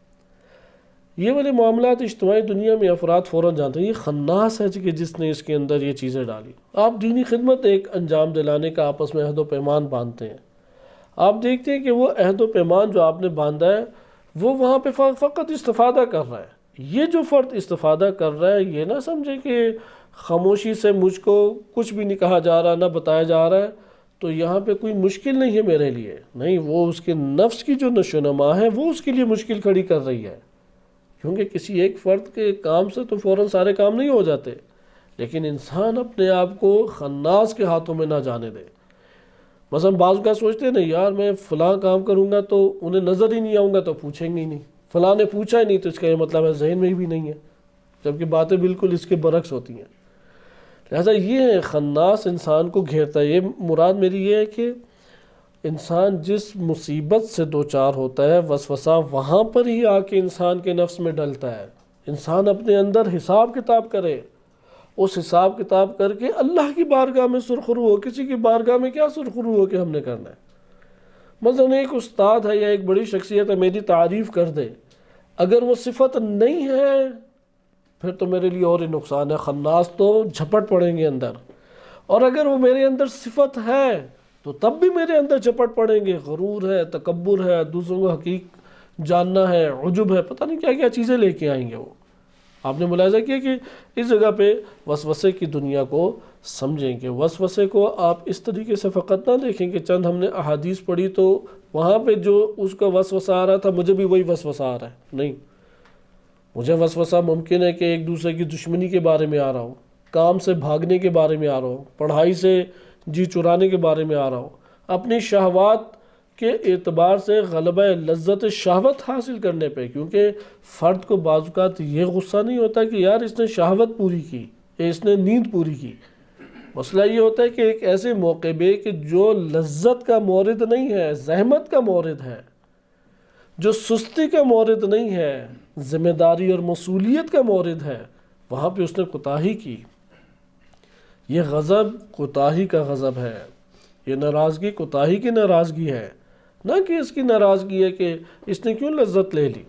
یہ والے معاملات اجتماعی دنیا میں افراد فوراً جانتے ہیں، یہ خناس ہے کہ جس نے اس کے اندر یہ چیزیں ڈالی۔ آپ دینی خدمت ایک انجام دلانے کا آپس میں عہد و پیمان باندھتے ہیں، آپ دیکھتے ہیں کہ وہ عہد و پیمان جو آپ نے باندھا ہے وہ وہاں پہ فقط استفادہ کر رہا ہے۔ یہ جو فرد استفادہ کر رہا ہے یہ نہ سمجھے کہ خاموشی سے مجھ کو کچھ بھی نہیں کہا جا رہا، نہ بتایا جا رہا ہے تو یہاں پہ کوئی مشکل نہیں ہے میرے لیے، نہیں، وہ اس کے نفس کی جو نشو و نما ہے وہ اس کے لیے مشکل کھڑی کر رہی ہے، کیونکہ کسی ایک فرد کے کام سے تو فوراً سارے کام نہیں ہو جاتے، لیکن انسان اپنے آپ کو خناس کے ہاتھوں میں نہ جانے دے۔ مثلا بعض کا سوچتے ہیں نا یار میں فلاں کام کروں گا تو انہیں نظر ہی نہیں آؤں گا تو پوچھیں گے ہی نہیں، فلاں نے پوچھا ہی نہیں تو اس کا یہ مطلب ہے ذہن میں بھی نہیں ہے، جبکہ باتیں بالکل اس کے برعکس ہوتی ہیں۔ لہذا یہ خناس انسان کو گھیرتا ہے۔ یہ مراد میری یہ ہے کہ انسان جس مصیبت سے دوچار ہوتا ہے وسوسہ وہاں پر ہی آ کے انسان کے نفس میں ڈلتا ہے۔ انسان اپنے اندر حساب کتاب کرے اس حساب کتاب کر کے اللہ کی بارگاہ میں سرخرو ہو. کسی کی بارگاہ میں کیا سرخرو ہو کہ ہم نے کرنا ہے؟ مثلا ایک استاد ہے یا ایک بڑی شخصیت ہے، میری تعریف کر دے، اگر وہ صفت نہیں ہے پھر تو میرے لیے اور ہی نقصان ہے، خناس تو جھپٹ پڑیں گے اندر. اور اگر وہ میرے اندر صفت ہے تو تب بھی میرے اندر جھپٹ پڑیں گے. غرور ہے، تکبر ہے، دوسروں کو حقیق جاننا ہے، عجب ہے، پتہ نہیں کیا کیا چیزیں لے کے آئیں گے وہ. آپ نے ملاحظہ کیا کہ اس جگہ پہ وسوسے کی دنیا کو سمجھیں کہ وسوسے کو آپ اس طریقے سے فقط نہ دیکھیں کہ چند ہم نے احادیث پڑھی تو وہاں پہ جو اس کا وسوسہ آ رہا تھا مجھے بھی وہی وسوسہ آ رہا ہے. نہیں، مجھے وسوسہ ممکن ہے کہ ایک دوسرے کی دشمنی کے بارے میں آ رہا ہو، کام سے بھاگنے کے بارے میں آ رہا ہو، پڑھائی سے جی چرانے کے بارے میں آ رہا ہو، اپنی شہوات کے اعتبار سے غلبہ لذت شہوت حاصل کرنے پہ. کیونکہ فرد کو بعض اوقات یہ غصہ نہیں ہوتا کہ یار اس نے شہوت پوری کی، اس نے نیند پوری کی. مسئلہ یہ ہوتا ہے کہ ایک ایسے موقع پہ کہ جو لذت کا مورد نہیں ہے، زحمت کا مورد ہے، جو سستی کا مورد نہیں ہے، ذمہ داری اور مسئولیت کا مورد ہے، وہاں پہ اس نے کوتاہی کی. یہ غضب کوتاہی کا غضب ہے، یہ ناراضگی کوتاہی کی ناراضگی ہے. نہ کہ اس کی ناراضگی ہے کہ اس نے کیوں لذت لے لی،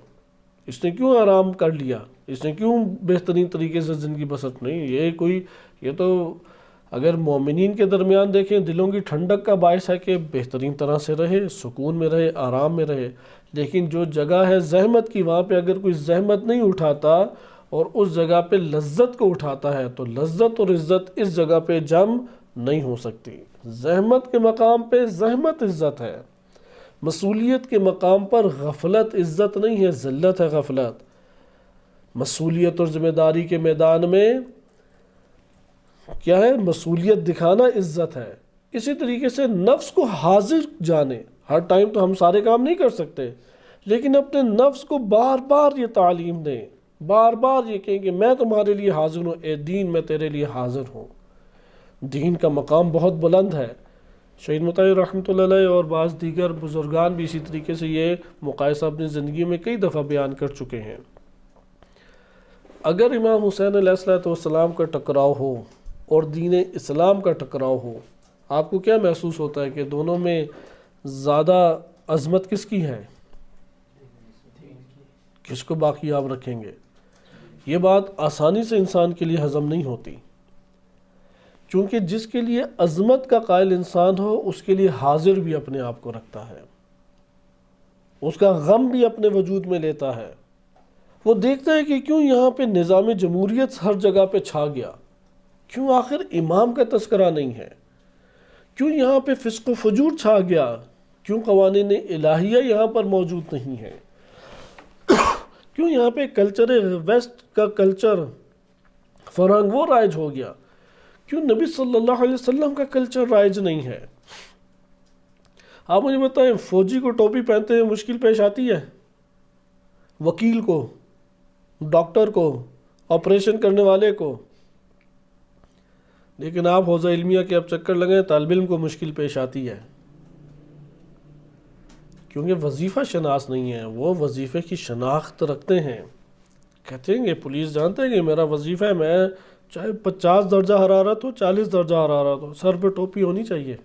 اس نے کیوں آرام کر لیا، اس نے کیوں بہترین طریقے سے زندگی بسر نہیں. یہ تو اگر مومنین کے درمیان دیکھیں دلوں کی ٹھنڈک کا باعث ہے کہ بہترین طرح سے رہے، سکون میں رہے، آرام میں رہے. لیکن جو جگہ ہے زحمت کی، وہاں پہ اگر کوئی زحمت نہیں اٹھاتا اور اس جگہ پہ لذت کو اٹھاتا ہے تو لذت اور عزت اس جگہ پہ جم نہیں ہو سکتی. زحمت کے مقام پہ زحمت عزت ہے، مسئولیت کے مقام پر غفلت عزت نہیں ہے، ذلت ہے غفلت. مسئولیت اور ذمہ داری کے میدان میں کیا ہے؟ مسئولیت دکھانا عزت ہے. اسی طریقے سے نفس کو حاضر جانے. ہر ٹائم تو ہم سارے کام نہیں کر سکتے، لیکن اپنے نفس کو بار بار یہ تعلیم دیں، بار بار یہ کہیں کہ میں تمہارے لیے حاضر ہوں، اے دین میں تیرے لیے حاضر ہوں. دین کا مقام بہت بلند ہے. شہید مطہر رحمۃ اللہ علیہ اور بعض دیگر بزرگان بھی اسی طریقے سے یہ مقایسہ اپنی زندگی میں کئی دفعہ بیان کر چکے ہیں. اگر امام حسین علیہ السلام کا ٹکراؤ ہو اور دین اسلام کا ٹکراؤ ہو، آپ کو کیا محسوس ہوتا ہے کہ دونوں میں زیادہ عظمت کس کی ہے؟ کس کو باقی آپ رکھیں گے؟ یہ بات آسانی سے انسان کے لیے ہضم نہیں ہوتی، چونکہ جس کے لیے عظمت کا قائل انسان ہو اس کے لیے حاضر بھی اپنے آپ کو رکھتا ہے، اس کا غم بھی اپنے وجود میں لیتا ہے. وہ دیکھتا ہے کہ کیوں یہاں پہ نظام جمہوریت ہر جگہ پہ چھا گیا، کیوں آخر امام کا تذکرہ نہیں ہے، کیوں یہاں پہ فسق و فجور چھا گیا، کیوں قوانین الہیہ یہاں پر موجود نہیں ہے، کیوں یہاں پہ کلچر ویسٹ کا کلچر فرہنگ وہ رائج ہو گیا، کیوں نبی صلی اللہ علیہ وسلم کا کلچر رائج نہیں ہے. آپ مجھے بتائیں، فوجی کو ٹوپی پہنتے ہوئے مشکل پیش آتی ہے؟ وکیل کو، ڈاکٹر کو، آپریشن کرنے والے کو؟ لیکن آپ حوزہ علمیہ کے اب چکر لگیں، طالب علم کو مشکل پیش آتی ہے، کیونکہ وظیفہ شناس نہیں ہے. وہ وظیفے کی شناخت رکھتے ہیں، کہتے ہیں کہ پولیس جانتے ہیں کہ میرا وظیفہ ہے، میں چاہے 50 درجہ حرارت ہو، 40 درجہ حرارت ہو، سر پہ ٹوپی ہونی چاہیے.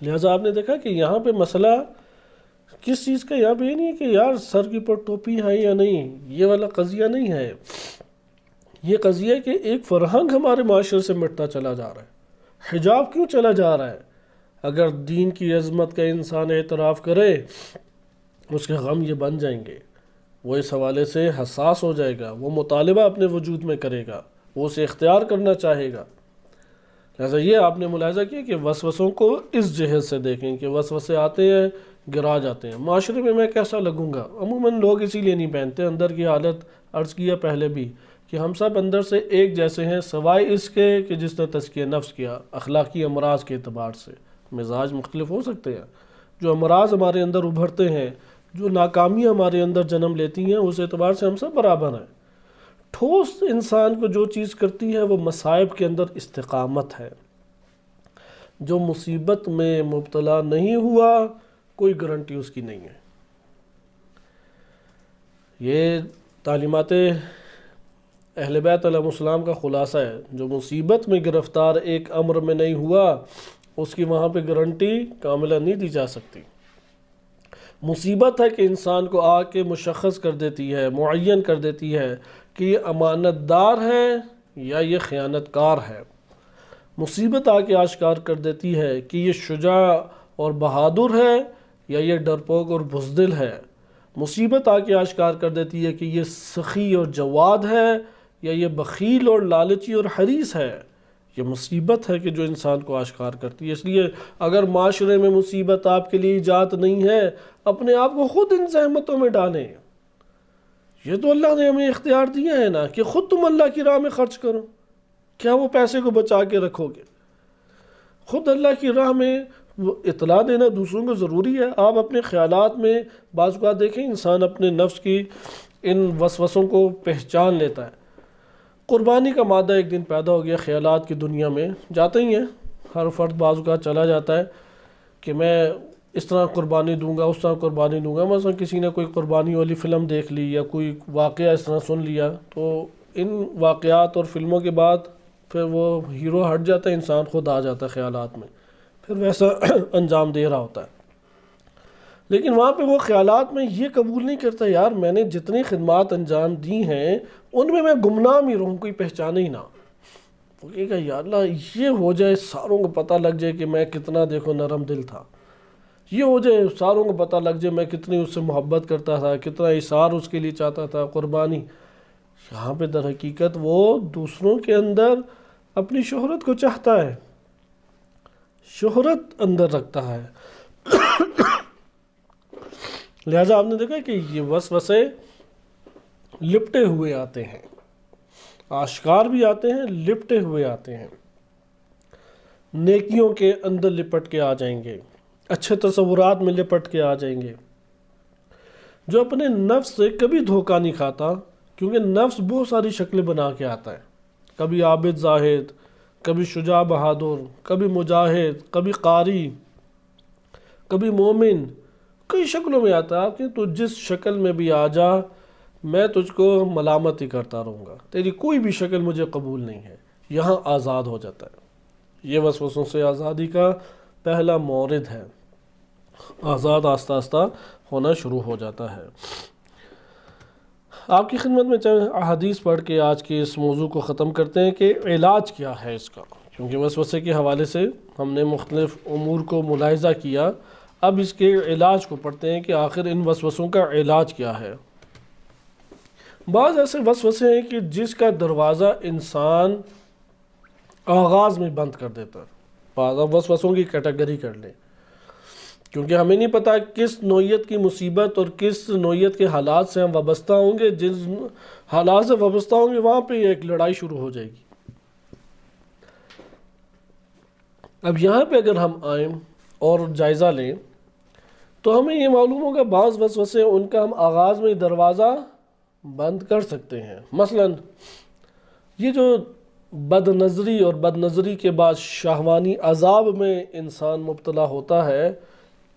لہٰذا آپ نے دیکھا کہ یہاں پہ مسئلہ کس چیز کا، یہاں پہ یہ نہیں ہے کہ یار سر کی پر ٹوپی ہے یا نہیں، یہ والا قضیہ نہیں ہے. یہ قضیہ کہ ایک فرہنگ ہمارے معاشرے سے مٹتا چلا جا رہا ہے. حجاب کیوں چلا جا رہا ہے؟ اگر دین کی عظمت کا انسان اعتراف کرے اس کے غم یہ بن جائیں گے، وہ اس حوالے سے حساس ہو جائے گا، وہ مطالبہ اپنے وجود میں کرے گا، وہ اسے اختیار کرنا چاہے گا. لہٰذا یہ آپ نے ملاحظہ کیا کہ وسوسوں کو اس جہت سے دیکھیں کہ وسوسے آتے ہیں، گرا جاتے ہیں. معاشرے میں کیسا لگوں گا؟ عموماً لوگ اسی لیے نہیں پہنتے. اندر کی حالت عرض کیا پہلے بھی کہ ہم سب اندر سے ایک جیسے ہیں، سوائے اس کے کہ جس نے تزکیہ نفس کیا. اخلاقی امراض کے اعتبار سے مزاج مختلف ہو سکتے ہیں. جو امراض ہمارے اندر ابھرتے ہیں، جو ناکامیاں ہمارے اندر جنم لیتی ہیں، اس اعتبار سے ہم سب برابر ہیں. ٹھوس انسان کو جو چیز کرتی ہے وہ مصائب کے اندر استقامت ہے. جو مصیبت میں مبتلا نہیں ہوا کوئی گارنٹی اس کی نہیں ہے. یہ تعلیمات اہل بیت علیہ السلام کا خلاصہ ہے، جو مصیبت میں گرفتار ایک امر میں نہیں ہوا اس کی وہاں پہ گارنٹی کاملہ نہیں دی جا سکتی۔ مصیبت ہے کہ انسان کو آ کے مشخص کر دیتی ہے، معین کر دیتی ہے کہ یہ امانت دار ہے یا یہ خیانت کار ہے۔ مصیبت آ کے آشکار کر دیتی ہے کہ یہ شجاع اور بہادر ہے یا یہ ڈرپوک اور بزدل ہے۔ مصیبت آ کے آشکار کر دیتی ہے کہ یہ سخی اور جواد ہے یا یہ بخیل اور لالچی اور حریص ہے۔ یہ مصیبت ہے کہ جو انسان کو آشکار کرتی ہے۔ اس لیے اگر معاشرے میں مصیبت آپ کے لیے ایجاد نہیں ہے، اپنے آپ کو خود ان زحمتوں میں ڈالیں۔ یہ تو اللہ نے ہمیں اختیار دیا ہے نا کہ خود تم اللہ کی راہ میں خرچ کرو، کیا وہ پیسے کو بچا کے رکھو گے؟ خود اللہ کی راہ میں اطلاع دینا دوسروں کو ضروری ہے۔ آپ اپنے خیالات میں بعض اوقات دیکھیں، انسان اپنے نفس کی ان وسوسوں کو پہچان لیتا ہے۔ قربانی کا مادہ ایک دن پیدا ہو گیا خیالات کی دنیا میں، جاتے ہی ہیں ہر فرد بعض اوقات چلا جاتا ہے کہ میں اس طرح قربانی دوں گا، اس طرح قربانی دوں گا۔ مثلا کسی نے کوئی قربانی والی فلم دیکھ لی یا کوئی واقعہ اس طرح سن لیا، تو ان واقعات اور فلموں کے بعد پھر وہ ہیرو ہٹ جاتا ہے، انسان خود آ جاتا ہے خیالات میں، پھر ویسا انجام دے رہا ہوتا ہے۔ لیکن وہاں پہ وہ خیالات میں یہ قبول نہیں کرتا، یار میں نے جتنی خدمات انجام دی ہیں ان میں گمنام ہی رہوں، کوئی پہچانے ہی نہ۔ وہ کہے گا یا اللہ یہ ہو جائے ساروں کو پتہ لگ جائے کہ میں کتنا دیکھو نرم دل تھا، یہ ہو جائے ساروں کو پتہ لگ جائے میں کتنی اس سے محبت کرتا تھا، کتنا اثار اس کے لیے چاہتا تھا، قربانی۔ یہاں پہ در حقیقت وہ دوسروں کے اندر اپنی شہرت کو چاہتا ہے، شہرت اندر رکھتا ہے۔ لہٰذا آپ نے دیکھا کہ یہ وسوسے لپٹے ہوئے آتے ہیں، آشکار بھی آتے ہیں، لپٹے ہوئے آتے ہیں، نیکیوں کے اندر لپٹ کے آ جائیں گے، اچھے تصورات میں لپٹ کے آ جائیں گے۔ جو اپنے نفس سے کبھی دھوکہ نہیں کھاتا، کیونکہ نفس بہت ساری شکلیں بنا کے آتا ہے، کبھی عابد زاہد، کبھی شجاع بہادر، کبھی مجاہد، کبھی قاری، کبھی مومن، کئی شکلوں میں آتا ہے۔ آپ کہ تو جس شکل میں بھی آ جا میں تجھ کو ملامت ہی کرتا رہوں گا، تیری کوئی بھی شکل مجھے قبول نہیں ہے۔ یہاں آزاد ہو جاتا ہے۔ یہ وسوسوں سے آزادی کا پہلا مورد ہے، آزاد آہستہ آہستہ ہونا شروع ہو جاتا ہے۔ آپ کی خدمت میں چند احادیث پڑھ کے آج کے اس موضوع کو ختم کرتے ہیں کہ علاج کیا ہے اس کا، کیونکہ وسوسے کے حوالے سے ہم نے مختلف امور کو ملاحظہ کیا۔ اب اس کے علاج کو پڑھتے ہیں کہ آخر ان وسوسوں کا علاج کیا ہے۔ بعض ایسے وسوسے ہیں کہ جس کا دروازہ انسان آغاز میں بند کر دیتا ہے۔ بعض وسوسوں کی کیٹیگری کر لیں، کیونکہ ہمیں نہیں پتا کس نوعیت کی مصیبت اور کس نوعیت کے حالات سے ہم وابستہ ہوں گے۔ جس حالات سے وابستہ ہوں گے وہاں پہ ایک لڑائی شروع ہو جائے گی۔ اب یہاں پہ اگر ہم آئیں اور جائزہ لیں تو ہمیں یہ معلوم ہوگا بعض وسوسے ان کا ہم آغاز میں دروازہ بند کر سکتے ہیں۔ مثلا یہ جو بد نظری اور بد نظری کے بعد شہوانی عذاب میں انسان مبتلا ہوتا ہے،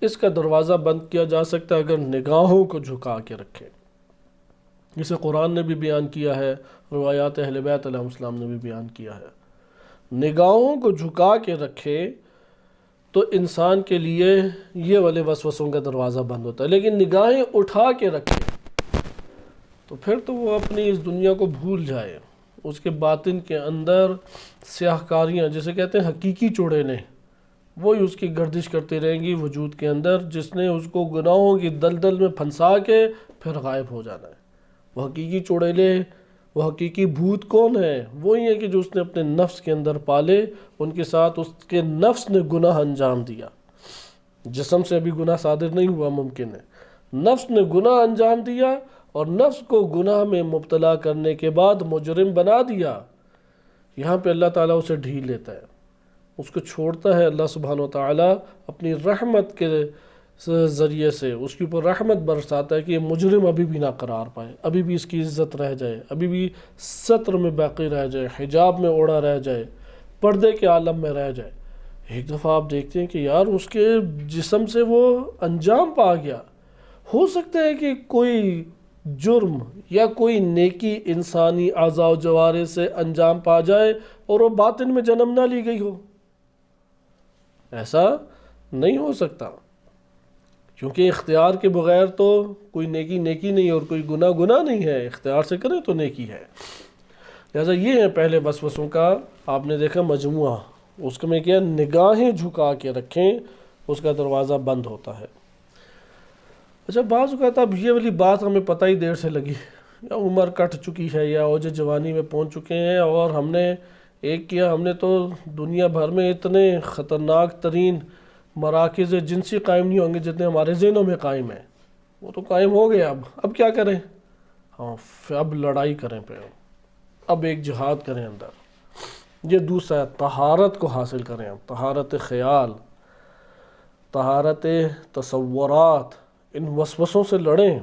اس کا دروازہ بند کیا جا سکتا ہے اگر نگاہوں کو جھکا کے رکھے، جسے قرآن نے بھی بیان کیا ہے، روایات اہل بیت علیہ السلام نے بھی بیان کیا ہے۔ نگاہوں کو جھکا کے رکھے تو انسان کے لیے یہ والے وسوسوں کا دروازہ بند ہوتا ہے، لیکن نگاہیں اٹھا کے رکھے تو پھر تو وہ اپنی اس دنیا کو بھول جائے، اس کے باطن کے اندر سیاہ کاریاں جسے کہتے ہیں حقیقی چڑیلیں، وہی اس کی گردش کرتی رہیں گی وجود کے اندر، جس نے اس کو گناہوں کی دلدل میں پھنسا کے پھر غائب ہو جانا ہے۔ وہ حقیقی چڑیلے، وہ حقیقی بھوت کون ہے؟ وہی ہے کہ جو اس نے اپنے نفس کے اندر پالے، ان کے ساتھ اس کے نفس نے گناہ انجام دیا۔ جسم سے ابھی گناہ صادر نہیں ہوا، ممکن ہے، نفس نے گناہ انجام دیا اور نفس کو گناہ میں مبتلا کرنے کے بعد مجرم بنا دیا۔ یہاں پہ اللہ تعالیٰ اسے ڈھیل لیتا ہے، اس کو چھوڑتا ہے۔ اللہ سبحانہ و تعالیٰ اپنی رحمت کے ذریعے سے اس کے اوپر رحمت برساتا ہے کہ یہ مجرم ابھی بھی نہ قرار پائے، ابھی بھی اس کی عزت رہ جائے، ابھی بھی ستر میں باقی رہ جائے، حجاب میں اوڑا رہ جائے، پردے کے عالم میں رہ جائے۔ ایک دفعہ آپ دیکھتے ہیں کہ یار اس کے جسم سے وہ انجام پا گیا۔ ہو سکتا ہے کہ کوئی جرم یا کوئی نیکی انسانی اعضاء و جوارح سے انجام پا جائے اور وہ باطن میں جنم نہ لی گئی ہو؟ ایسا نہیں ہو سکتا، کیونکہ اختیار کے بغیر تو کوئی نیکی نیکی نہیں اور کوئی گناہ گناہ نہیں ہے، اختیار سے کریں تو نیکی ہے۔ لہٰذا یہ ہے پہلے وسوسوں کا آپ نے دیکھا مجموعہ، اس میں کیا نگاہیں جھکا کے رکھیں، اس کا دروازہ بند ہوتا ہے۔ اچھا بعض اوقات اب یہ والی بات ہمیں پتہ ہی دیر سے لگی، یا عمر کٹ چکی ہے یا اوج جوانی میں پہنچ چکے ہیں، اور ہم نے ایک کیا، ہم نے تو دنیا بھر میں اتنے خطرناک ترین مراکز جنسی قائم نہیں ہوں گے جتنے ہمارے ذہنوں میں قائم ہیں، وہ تو قائم ہو گئے۔ اب کیا کریں؟ ہاں اب لڑائی کریں پہ، اب ایک جہاد کریں اندر۔ یہ دوسرا ہے، طہارت کو حاصل کریں، طہارت خیال، طہارت تصورات، ان وسوسوں سے لڑیں،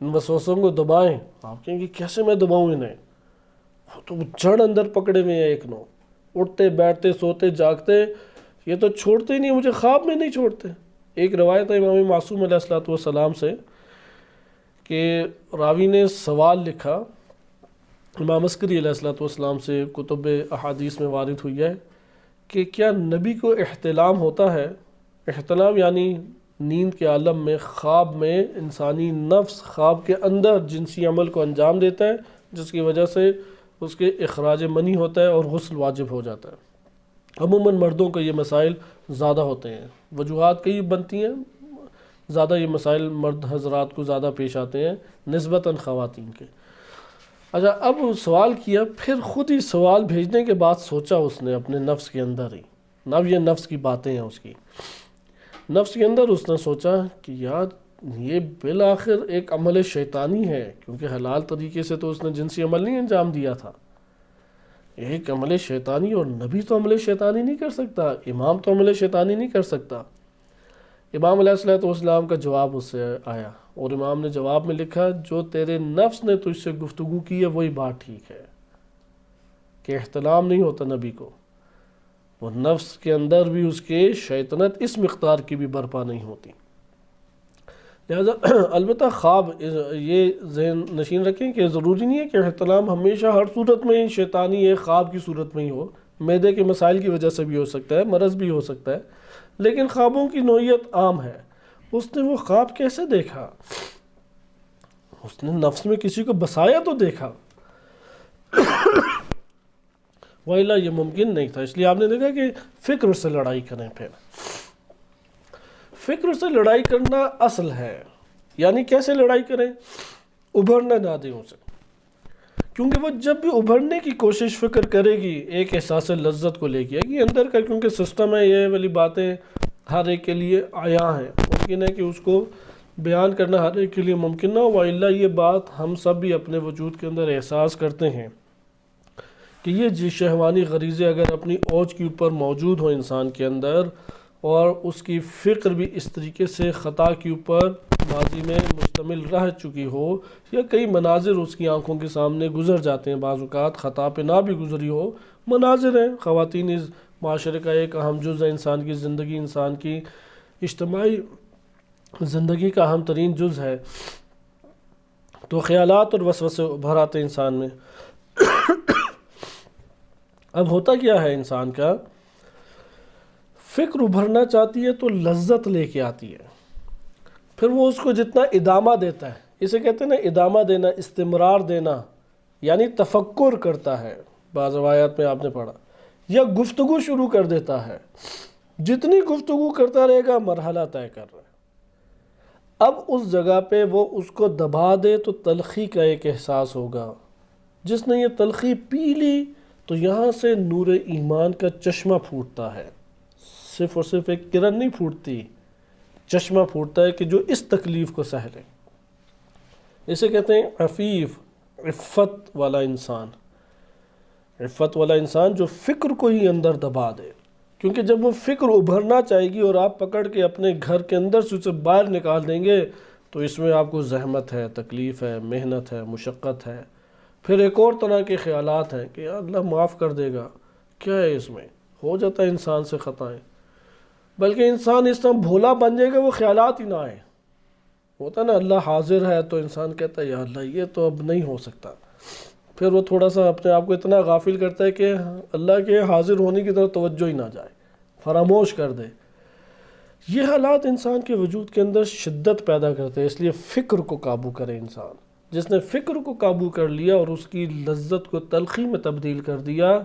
ان وسوسوں کو دبائیں۔ آپ کہیں گے کیسے میں دباؤں انہیں؟ وہ تو جڑ اندر پکڑے ہوئے ہیں ایک نو، اٹھتے بیٹھتے سوتے جاگتے یہ تو چھوڑتے ہی نہیں، مجھے خواب میں نہیں چھوڑتے۔ ایک روایت ہے امام معصوم علیہ السلام سے کہ راوی نے سوال لکھا، امام عسکری علیہ السلام سے کتب احادیث میں وارد ہوئی ہے کہ کیا نبی کو احتلام ہوتا ہے؟ احتلام یعنی نیند کے عالم میں، خواب میں انسانی نفس خواب کے اندر جنسی عمل کو انجام دیتا ہے، جس کی وجہ سے اس کے اخراج منی ہوتا ہے اور غسل واجب ہو جاتا ہے۔ عموماً مردوں کو یہ مسائل زیادہ ہوتے ہیں، وجوہات کئی بنتی ہیں، زیادہ یہ مسائل مرد حضرات کو زیادہ پیش آتے ہیں نسبتاً خواتین کے۔ اچھا اب سوال کیا، پھر خود ہی سوال بھیجنے کے بعد سوچا اس نے اپنے نفس کے اندر ہی، اب یہ نفس کی باتیں ہیں اس کی، نفس کے اندر اس نے سوچا کہ یار یہ بالآخر ایک عمل شیطانی ہے، کیونکہ حلال طریقے سے تو اس نے جنسی عمل نہیں انجام دیا تھا، ایک عمل شیطانی، اور نبی تو عمل شیطانی نہیں کر سکتا، امام تو عمل شیطانی نہیں کر سکتا۔ امام علیہ السلام کا جواب اس سے آیا، اور امام نے جواب میں لکھا جو تیرے نفس نے تجھ سے گفتگو کی ہے وہی بات ٹھیک ہے، کہ احتلام نہیں ہوتا نبی کو، وہ نفس کے اندر بھی اس کے شیطنت اس مقدار کی بھی برپا نہیں ہوتی۔ لہذا البتہ خواب یہ ذہن نشین رکھیں کہ ضروری نہیں ہے کہ احتلام ہمیشہ ہر صورت میں ہی شیطانی ہے، خواب کی صورت میں ہی ہو، معدے کے مسائل کی وجہ سے بھی ہو سکتا ہے، مرض بھی ہو سکتا ہے، لیکن خوابوں کی نوعیت عام ہے۔ اس نے وہ خواب کیسے دیکھا؟ اس نے نفس میں کسی کو بسایا تو دیکھا، وَإِلَّا یہ ممکن نہیں تھا۔ اس لیے آپ نے دیکھا کہ فکر سے لڑائی کریں، پھر فکر سے لڑائی کرنا اصل ہے، یعنی کیسے لڑائی کریں؟ ابھرنا نہ دیں اسے، کیونکہ وہ جب بھی ابھرنے کی کوشش فکر کرے گی ایک احساس لذت کو لے کے آئے گی اندر کا، کیونکہ سسٹم ہے، یہ والی باتیں ہر ایک کے لیے عیاں ہیں، ممکن ہے کہ اس کو بیان کرنا ہر ایک کے لیے ممکن نہ ہو، وَإِلَّا یہ بات ہم سب بھی اپنے وجود کے اندر احساس کرتے ہیں کہ یہ شہوانی غریزے اگر اپنی اوج کے اوپر موجود ہوں انسان کے اندر، اور اس کی فکر بھی اس طریقے سے خطا کے اوپر ماضی میں مشتمل رہ چکی ہو، یا کئی مناظر اس کی آنکھوں کے سامنے گزر جاتے ہیں، بعض اوقات خطا پہ نہ بھی گزری ہو، مناظر ہیں، خواتین اس معاشرے کا ایک اہم جز ہے، انسان کی زندگی، انسان کی اجتماعی زندگی کا اہم ترین جز ہے، تو خیالات اور وسوسے ابھر آتے انسان میں۔ اب ہوتا کیا ہے، انسان کا فکر ابھرنا چاہتی ہے تو لذت لے کے آتی ہے، پھر وہ اس کو جتنا ادامہ دیتا ہے، اسے کہتے ہیں نا ادامہ دینا، استمرار دینا، یعنی تفکر کرتا ہے، بعض روایات میں آپ نے پڑھا، یا گفتگو شروع کر دیتا ہے، جتنی گفتگو کرتا رہے گا مرحلہ طے کر رہا ہے۔ اب اس جگہ پہ وہ اس کو دبا دے تو تلخی کا ایک احساس ہوگا، جس نے یہ تلخی پی لی تو یہاں سے نور ایمان کا چشمہ پھوٹتا ہے، صرف اور صرف ایک کرن نہیں پھوٹتی، چشمہ پھوٹتا ہے کہ جو اس تکلیف کو سہ لے۔ اسے کہتے ہیں عفیف، عفت والا انسان، عفت والا انسان جو فکر کو ہی اندر دبا دے، کیونکہ جب وہ فکر ابھرنا چاہے گی اور آپ پکڑ کے اپنے گھر کے اندر سے اسے باہر نکال دیں گے تو اس میں آپ کو زحمت ہے، تکلیف ہے، محنت ہے، مشقت ہے، پھر ایک اور طرح کے خیالات ہیں کہ اللہ معاف کر دے گا، کیا ہے اس میں، ہو جاتا ہے انسان سے خطائیں، بلکہ انسان اس طرح بھولا بن جائے گا وہ خیالات ہی نہ آئے، ہوتا ہے نا اللہ حاضر ہے تو انسان کہتا ہے یا اللہ یہ تو اب نہیں ہو سکتا، پھر وہ تھوڑا سا اپنے آپ کو اتنا غافل کرتا ہے کہ اللہ کے حاضر ہونے کی طرف توجہ ہی نہ جائے، فراموش کر دے۔ یہ حالات انسان کے وجود کے اندر شدت پیدا کرتے ہیں، اس لیے فکر کو قابو کرے انسان۔ جس نے فکر کو قابو کر لیا اور اس کی لذت کو تلخی میں تبدیل کر دیا،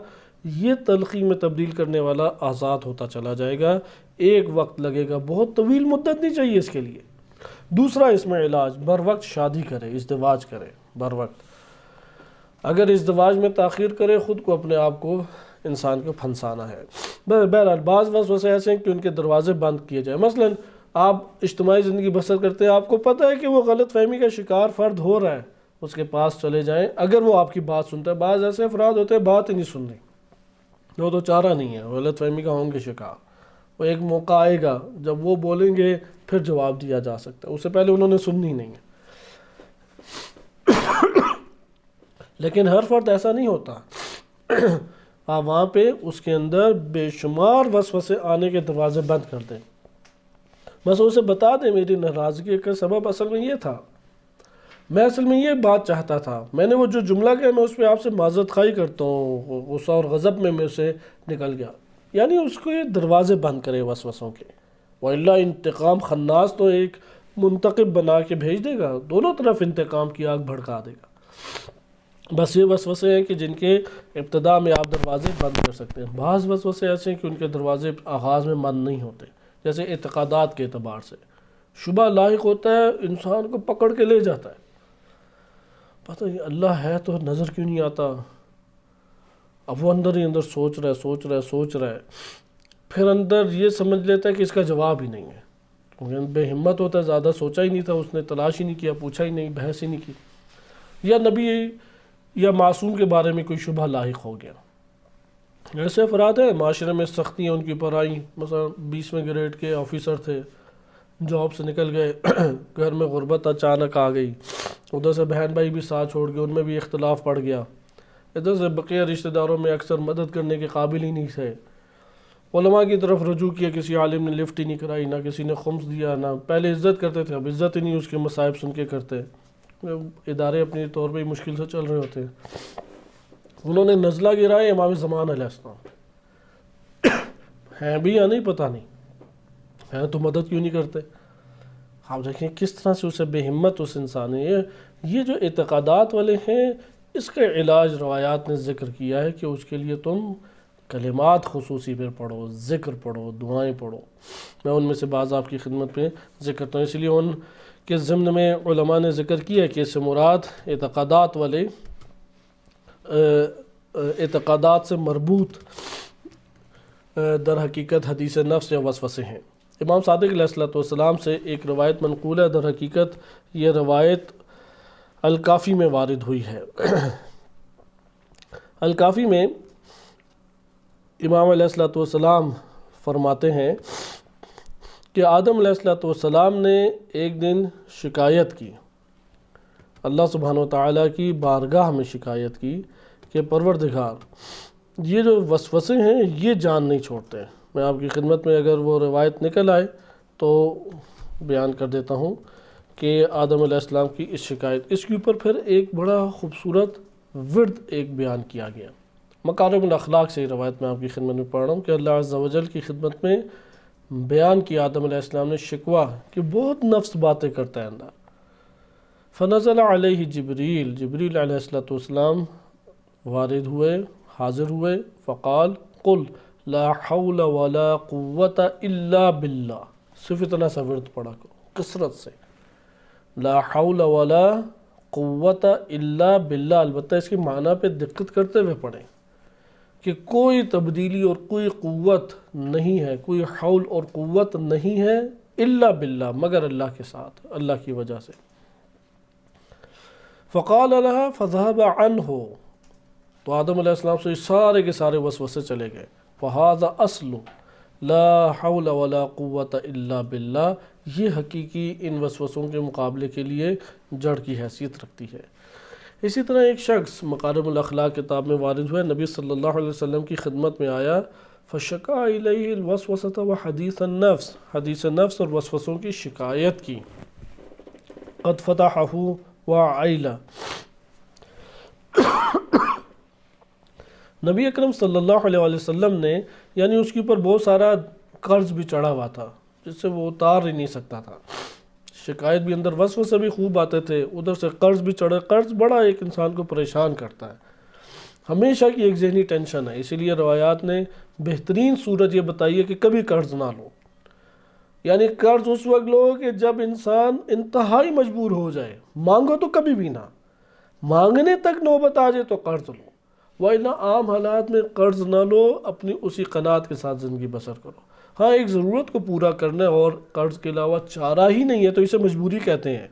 یہ تلخی میں تبدیل کرنے والا آزاد ہوتا چلا جائے گا۔ ایک وقت لگے گا، بہت طویل مدت نہیں چاہیے اس کے لیے۔ دوسرا اس میں علاج، بر وقت شادی کرے، ازدواج کرے بر وقت۔ اگر ازدواج میں تاخیر کرے، خود کو اپنے آپ کو انسان کو پھنسانا ہے۔ بہرحال بعض وسوسے ایسے ہیں کہ ان کے دروازے بند کیے جائیں۔ مثلا آپ اجتماعی زندگی بسر کرتے ہیں، آپ کو پتہ ہے کہ وہ غلط فہمی کا شکار فرد ہو رہا ہے، اس کے پاس چلے جائیں اگر وہ آپ کی بات سنتا ہے۔ بعض ایسے افراد ہوتے ہیں بات ہی نہیں سننی، وہ تو چارہ نہیں ہے، غلط فہمی کا ہوں گے شکار۔ وہ ایک موقع آئے گا جب وہ بولیں گے پھر جواب دیا جا سکتا ہے، اس سے پہلے انہوں نے سننی نہیں ہے۔ لیکن ہر فرد ایسا نہیں ہوتا، آپ وہاں پہ اس کے اندر بے شمار وسوسے آنے کے دروازے بند کر دیں۔ بس اسے بتا دیں میری ناراضگی کا سبب اصل میں یہ تھا، میں اصل میں یہ بات چاہتا تھا، میں نے وہ جو جملہ کہا میں اس پہ آپ سے معذرت خواہی کرتا ہوں، غصہ اور غضب میں میرے سے نکل گیا۔ یعنی اس کو یہ دروازے بند کرے وسوسوں کے، وَإِلَّا انتقام خناس تو ایک منتقم بنا کے بھیج دے گا، دونوں طرف انتقام کی آگ بھڑکا دے گا۔ بس یہ وسوسے ہیں کہ جن کے ابتدا میں آپ دروازے بند کر سکتے ہیں۔ بعض وسوسے ایسے ہیں کہ ان کے دروازے آغاز میں بند نہیں ہوتے، جیسے اعتقادات کے اعتبار سے شبہ لاحق ہوتا ہے، انسان کو پکڑ کے لے جاتا ہے، پتہ نہیں اللہ ہے تو نظر کیوں نہیں آتا۔ اب وہ اندر ہی اندر سوچ رہا ہے، پھر اندر یہ سمجھ لیتا ہے کہ اس کا جواب ہی نہیں ہے، کیونکہ بے ہمت ہوتا ہے، زیادہ سوچا ہی نہیں تھا، اس نے تلاش ہی نہیں کیا، پوچھا ہی نہیں، بحث ہی نہیں کی، یا نبی یا معصوم کے بارے میں کوئی شبہ لاحق ہو گیا۔ ایسے افراد ہیں معاشرے میں سختیاں ان کے اوپر آئیں، مثلا 20ویں گریڈ کے آفیسر تھے، جاب سے نکل گئے، گھر میں غربت اچانک آ گئی، ادھر سے بہن بھائی بھی ساتھ چھوڑ گئے، ان میں بھی اختلاف پڑ گیا، ادھر سے بقیہ رشتہ داروں میں اکثر مدد کرنے کے قابل ہی نہیں تھے، علماء کی طرف رجوع کیا، کسی عالم نے لفٹ ہی نہیں کرائی، نہ کسی نے خمس دیا، نہ پہلے عزت کرتے تھے اب عزت ہی نہیں اس کے مصائب سن کے کرتے، ادارے اپنی طور پہ مشکل سے چل رہے ہوتے ہیں۔ انہوں نے نزلہ گرائے امام زمان علیہ السلام، ہیں بھی یا نہیں پتہ نہیں، ہیں تو مدد کیوں نہیں کرتے۔ آپ دیکھیں کس طرح سے اسے بے ہمت اس انسان نے، یہ جو اعتقادات والے ہیں اس کا علاج روایات نے ذکر کیا ہے کہ اس کے لیے تم کلمات خصوصی پہ پڑھو، ذکر پڑھو، دعائیں پڑھو۔ میں ان میں سے بعض آپ کی خدمت میں ذکر کرتا ہوں، اس لیے ان کے ضمن میں علماء نے ذکر کیا کہ اس سے مراد اعتقادات والے، اعتقادات سے مربوط در حقیقت حدیث نفس یا وسوسے ہیں۔ امام صادق علیہ السلام سے ایک روایت منقول ہے، در حقیقت یہ روایت الکافی میں وارد ہوئی ہے۔ الکافی میں امام علیہ السلام فرماتے ہیں کہ آدم علیہ السلام نے ایک دن شکایت کی، اللہ سبحانہ وتعالیٰ کی بارگاہ میں شکایت کی کہ پروردگار یہ جو وسوسے ہیں یہ جان نہیں چھوڑتے۔ میں آپ کی خدمت میں اگر وہ روایت نکل آئے تو بیان کر دیتا ہوں کہ آدم علیہ السلام کی اس شکایت، اس کے اوپر پھر ایک بڑا خوبصورت ورد ایک بیان کیا گیا۔ مکارم الاخلاق سے یہ روایت میں آپ کی خدمت میں پڑھ رہا ہوں کہ اللہ عز و جل کی خدمت میں بیان کیا آدم علیہ السلام نے شکوہ کہ بہت نفس باتیں کرتا ہے اندر۔ فنزل علیہ جبریل علیہ السلام وارد ہوئے، حاضر ہوئے، فقال قل لا حول ولا قوت الا باللہ، صرف اتنا سا ورد پڑھا کرو کثرت سے، لا حول ولا قوت الا باللہ، البتہ اس کے معنی پہ دقت کرتے ہوئے پڑھیں کہ کوئی تبدیلی اور کوئی قوت نہیں ہے، کوئی حول اور قوت نہیں ہے الا باللہ، مگر اللہ کے ساتھ، اللہ کی وجہ سے۔ فقال لها فذهب عنه، تو آدم علیہ السلام سے سارے کے سارے وسوسے چلے گئے۔ فهذا اصل لا حول ولا قوت الا باللہ، یہ حقیقی ان وسوسوں کے مقابلے کے لیے جڑ کی حیثیت رکھتی ہے۔ اسی طرح ایک شخص مکارم الاخلاق کتاب میں وارد ہوئے، نبی صلی اللہ علیہ وسلم کی خدمت میں آیا، فشکا الیہ الوسوسۃ وحدیث النفس، حدیث نفس اور وسوسوں کی شکایت کی۔ قد فتحہ وعیلا۔ نبی اکرم صلی اللہ علیہ وسلم نے یعنی اس کے اوپر بہت سارا قرض بھی چڑھا ہوا تھا جس سے وہ اتار ہی نہیں سکتا تھا، شکایت بھی اندر، وسوسے بھی خوب آتے تھے، ادھر سے قرض بھی چڑھے۔ قرض بڑا ایک انسان کو پریشان کرتا ہے، ہمیشہ کی ایک ذہنی ٹینشن ہے، اسی لیے روایات نے بہترین صورت یہ بتائی ہے کہ کبھی قرض نہ لو۔ یعنی قرض اس وقت لو کہ جب انسان انتہائی مجبور ہو جائے، مانگو تو کبھی بھی نہ، مانگنے تک نوبت آ جائے تو قرض لو، وَإِلَّا عام حالات میں قرض نہ لو، اپنی اسی قناعت کے ساتھ زندگی بسر کرو۔ ہاں ایک ضرورت کو پورا کرنا ہے اور قرض کے علاوہ چارہ ہی نہیں ہے تو اسے مجبوری کہتے ہیں،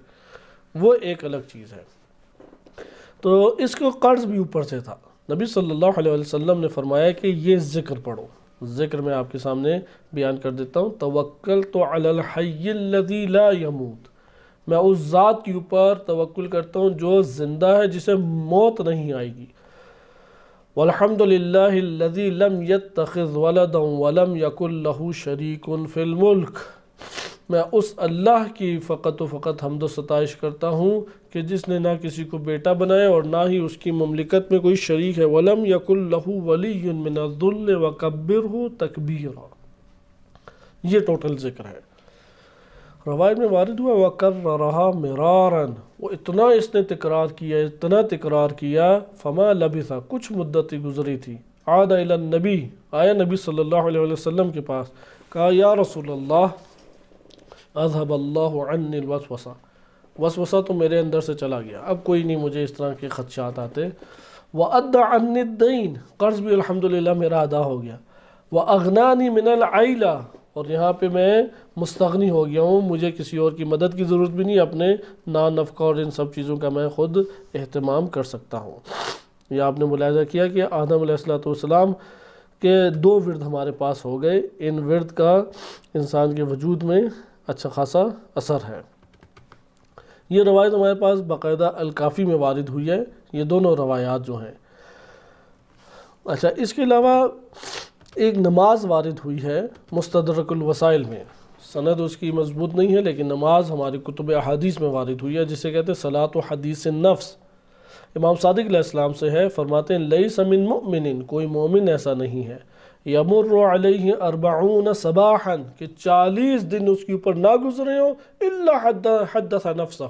وہ ایک الگ چیز ہے۔ تو اس کو قرض بھی اوپر سے تھا۔ نبی صلی اللہ علیہ وسلم نے فرمایا کہ یہ ذکر پڑھو، ذکر میں آپ کے سامنے بیان کر دیتا ہوں۔ توکلت علی الحی الذی لا یموت، میں اس ذات کے اوپر توکل کرتا ہوں جو زندہ ہے، جسے موت نہیں آئے گی۔ والحمد للہ الذی لم یتخذ ولدا ولم یکن لہ شریک فی الملک، میں اس اللہ کی فقط و فقط حمد و ستائش کرتا ہوں کہ جس نے نہ کسی کو بیٹا بنایا اور نہ ہی اس کی مملکت میں کوئی شریک ہے۔ وَلَمْ يَكُنْ لَهُ وَلِيٌّ مِّنَ الذُّلِّ وَكَبِّرْهُ تَكْبِيرًا، یہ ٹوٹل ذکر ہے۔ روایت میں وارد ہوا وَكَرَّرَهَا مِرَارًا، وہ اتنا اس نے تکرار کیا، اتنا تکرار کیا، فَمَا لَبِثَ، کچھ مدت گزری تھی، عَادَ إِلَى النَّبِي، آیا نبی صلی اللہ علیہ وسلم کے پاس، کہا یا رسول اللہ اذهب اللہ عنی الوسوسہ، وسوسہ تو میرے اندر سے چلا گیا، اب کوئی نہیں مجھے اس طرح کے خدشات آتے۔ وَأَدَّ عَنِّي الدَّيْنِ، قرض بھی الحمدللہ میرا ادا ہو گیا۔ وَأَغْنَانِي مِنَ الْعَيْلَةِ، اور یہاں پہ میں مستغنی ہو گیا ہوں، مجھے کسی اور کی مدد کی ضرورت بھی نہیں، اپنے نان نفقہ اور ان سب چیزوں کا میں خود اہتمام کر سکتا ہوں۔ یہ آپ نے ملاحظہ کیا کہ آدم علیہ السلام کے 2 ورد ہمارے پاس ہو گئے، ان ورد کا انسان کے وجود میں اچھا خاصا اثر ہے۔ یہ روایت ہمارے پاس باقاعدہ الکافی میں وارد ہوئی ہے، یہ دونوں روایات جو ہیں۔ اچھا، اس کے علاوہ ایک نماز وارد ہوئی ہے مستدرک الوسائل میں، سند اس کی مضبوط نہیں ہے لیکن نماز ہماری کتب احادیث میں وارد ہوئی ہے، جسے کہتے ہیں صلاۃ و حدیث النفس۔ امام صادق علیہ السلام سے ہے، فرماتے ہیں لیس من مؤمن، کوئی مومن ایسا نہیں ہے، یمر علیہ 40 صباحا، کہ 40 دن اس کے اوپر نہ گزرے ہوں الا حدث نفسہ،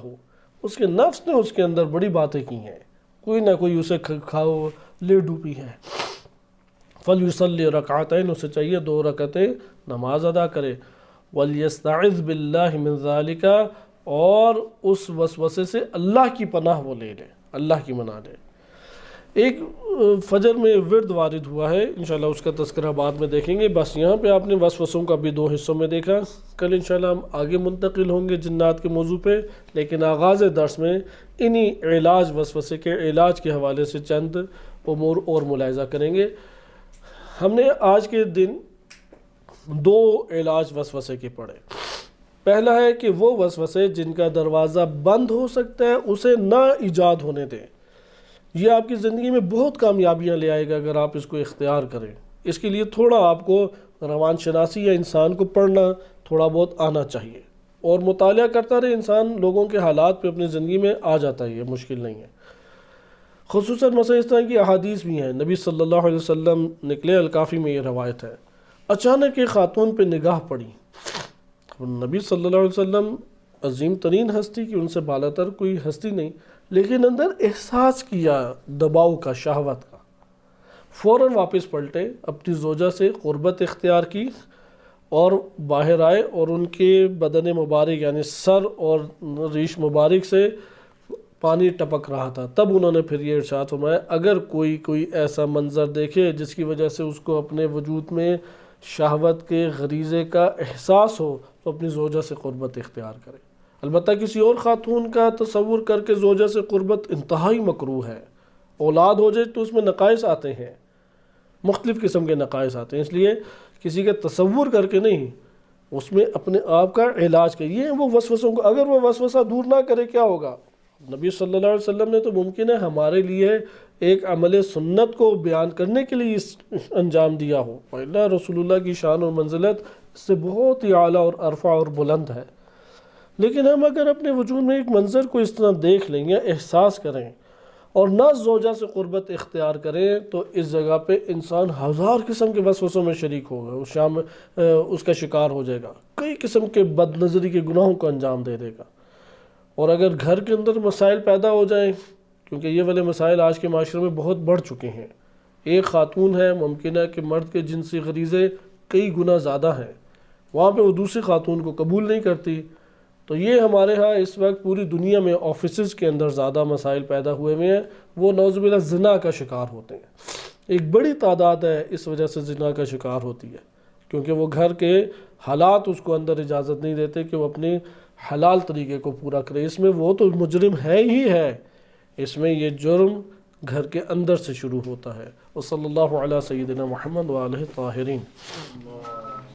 اس کے نفس نے اس کے اندر بڑی باتیں کی ہیں، کوئی نہ کوئی اسے کھاؤ لے ڈوبی ہے۔ فلیصلی رکعتین، اسے چاہیے 2 رکعتیں نماز ادا کرے۔ ولیستعذ باللہ من ذالک، اور اس وسوسے سے اللہ کی پناہ وہ لے لے، اللہ کی منا لے۔ ایک فجر میں ورد وارد ہوا ہے، انشاءاللہ اس کا تذکرہ بعد میں دیکھیں گے، بس یہاں پہ آپ نے وسوسوں کا بھی 2 حصوں میں دیکھا۔ کل انشاءاللہ ہم آگے منتقل ہوں گے جنات کے موضوع پہ، لیکن آغاز درس میں انہی علاج وسوسے کے علاج کے حوالے سے چند امور اور ملاحظہ کریں گے۔ ہم نے آج کے دن 2 علاج وسوسے کے پڑھے۔ پہلا ہے کہ وہ وسوسے جن کا دروازہ بند ہو سکتا ہے اسے نہ ایجاد ہونے دیں، یہ آپ کی زندگی میں بہت کامیابیاں لے آئے گا اگر آپ اس کو اختیار کریں۔ اس کے لیے تھوڑا آپ کو روان شناسی یا انسان کو پڑھنا تھوڑا بہت آنا چاہیے، اور مطالعہ کرتا رہے انسان، لوگوں کے حالات پہ اپنی زندگی میں آ جاتا ہے، یہ مشکل نہیں ہے۔ خصوصاً مثلا اس طرح کی احادیث بھی ہیں، نبی صلی اللہ علیہ وسلم نکلے، الکافی میں یہ روایت ہے، اچانک ایک خاتون پہ نگاہ پڑی، نبی صلی اللہ علیہ وسلم عظیم ترین ہستی کی، ان سے بالاتر کوئی ہستی نہیں، لیکن اندر احساس کیا دباؤ کا، شہوت کا، فوراً واپس پلٹے، اپنی زوجہ سے قربت اختیار کی اور باہر آئے، اور ان کے بدن مبارک یعنی سر اور ریش مبارک سے پانی ٹپک رہا تھا۔ تب انہوں نے پھر یہ ارشاد فرمایا اگر کوئی ایسا منظر دیکھے جس کی وجہ سے اس کو اپنے وجود میں شہوت کے غریزے کا احساس ہو تو اپنی زوجہ سے قربت اختیار کرے۔ البتہ کسی اور خاتون کا تصور کر کے زوجہ سے قربت انتہائی مکروہ ہے، اولاد ہو جائے تو اس میں نقائص آتے ہیں، مختلف قسم کے نقائص آتے ہیں، اس لیے کسی کا تصور کر کے نہیں، اس میں اپنے آپ کا علاج کریے۔ وہ وسوسوں کو اگر وہ وسوسہ دور نہ کرے کیا ہوگا؟ نبی صلی اللہ علیہ وسلم نے تو ممکن ہے ہمارے لیے ایک عمل سنت کو بیان کرنے کے لیے انجام دیا ہو، اللہ رسول اللہ کی شان اور منزلت اس سے بہت ہی اعلیٰ اور ارفع اور بلند ہے، لیکن ہم اگر اپنے وجود میں ایک منظر کو اس طرح دیکھ لیں یا احساس کریں اور نہ زوجہ سے قربت اختیار کریں تو اس جگہ پہ انسان ہزار قسم کے وسوسوں میں شریک ہوگا، اس شام اس کا شکار ہو جائے گا، کئی قسم کے بد نظری کے گناہوں کو انجام دے گا۔ اور اگر گھر کے اندر مسائل پیدا ہو جائیں، کیونکہ یہ والے مسائل آج کے معاشرے میں بہت بڑھ چکے ہیں، ایک خاتون ہے، ممکن ہے کہ مرد کے جنسی غریزے کئی گنا زیادہ ہیں، وہاں پہ وہ دوسری خاتون کو قبول نہیں کرتی، تو یہ ہمارے ہاں اس وقت پوری دنیا میں آفیسز کے اندر زیادہ مسائل پیدا ہوئے ہیں، وہ نعوذ باللہ زنا کا شکار ہوتے ہیں۔ ایک بڑی تعداد ہے اس وجہ سے زنا کا شکار ہوتی ہے، کیونکہ وہ گھر کے حالات اس کو اندر اجازت نہیں دیتے کہ وہ اپنے حلال طریقے کو پورا کرے۔ اس میں وہ تو مجرم ہے ہی ہے، اس میں یہ جرم گھر کے اندر سے شروع ہوتا ہے۔ وصلی اللہ علی سیدنا محمد وآلہ الطاہرین۔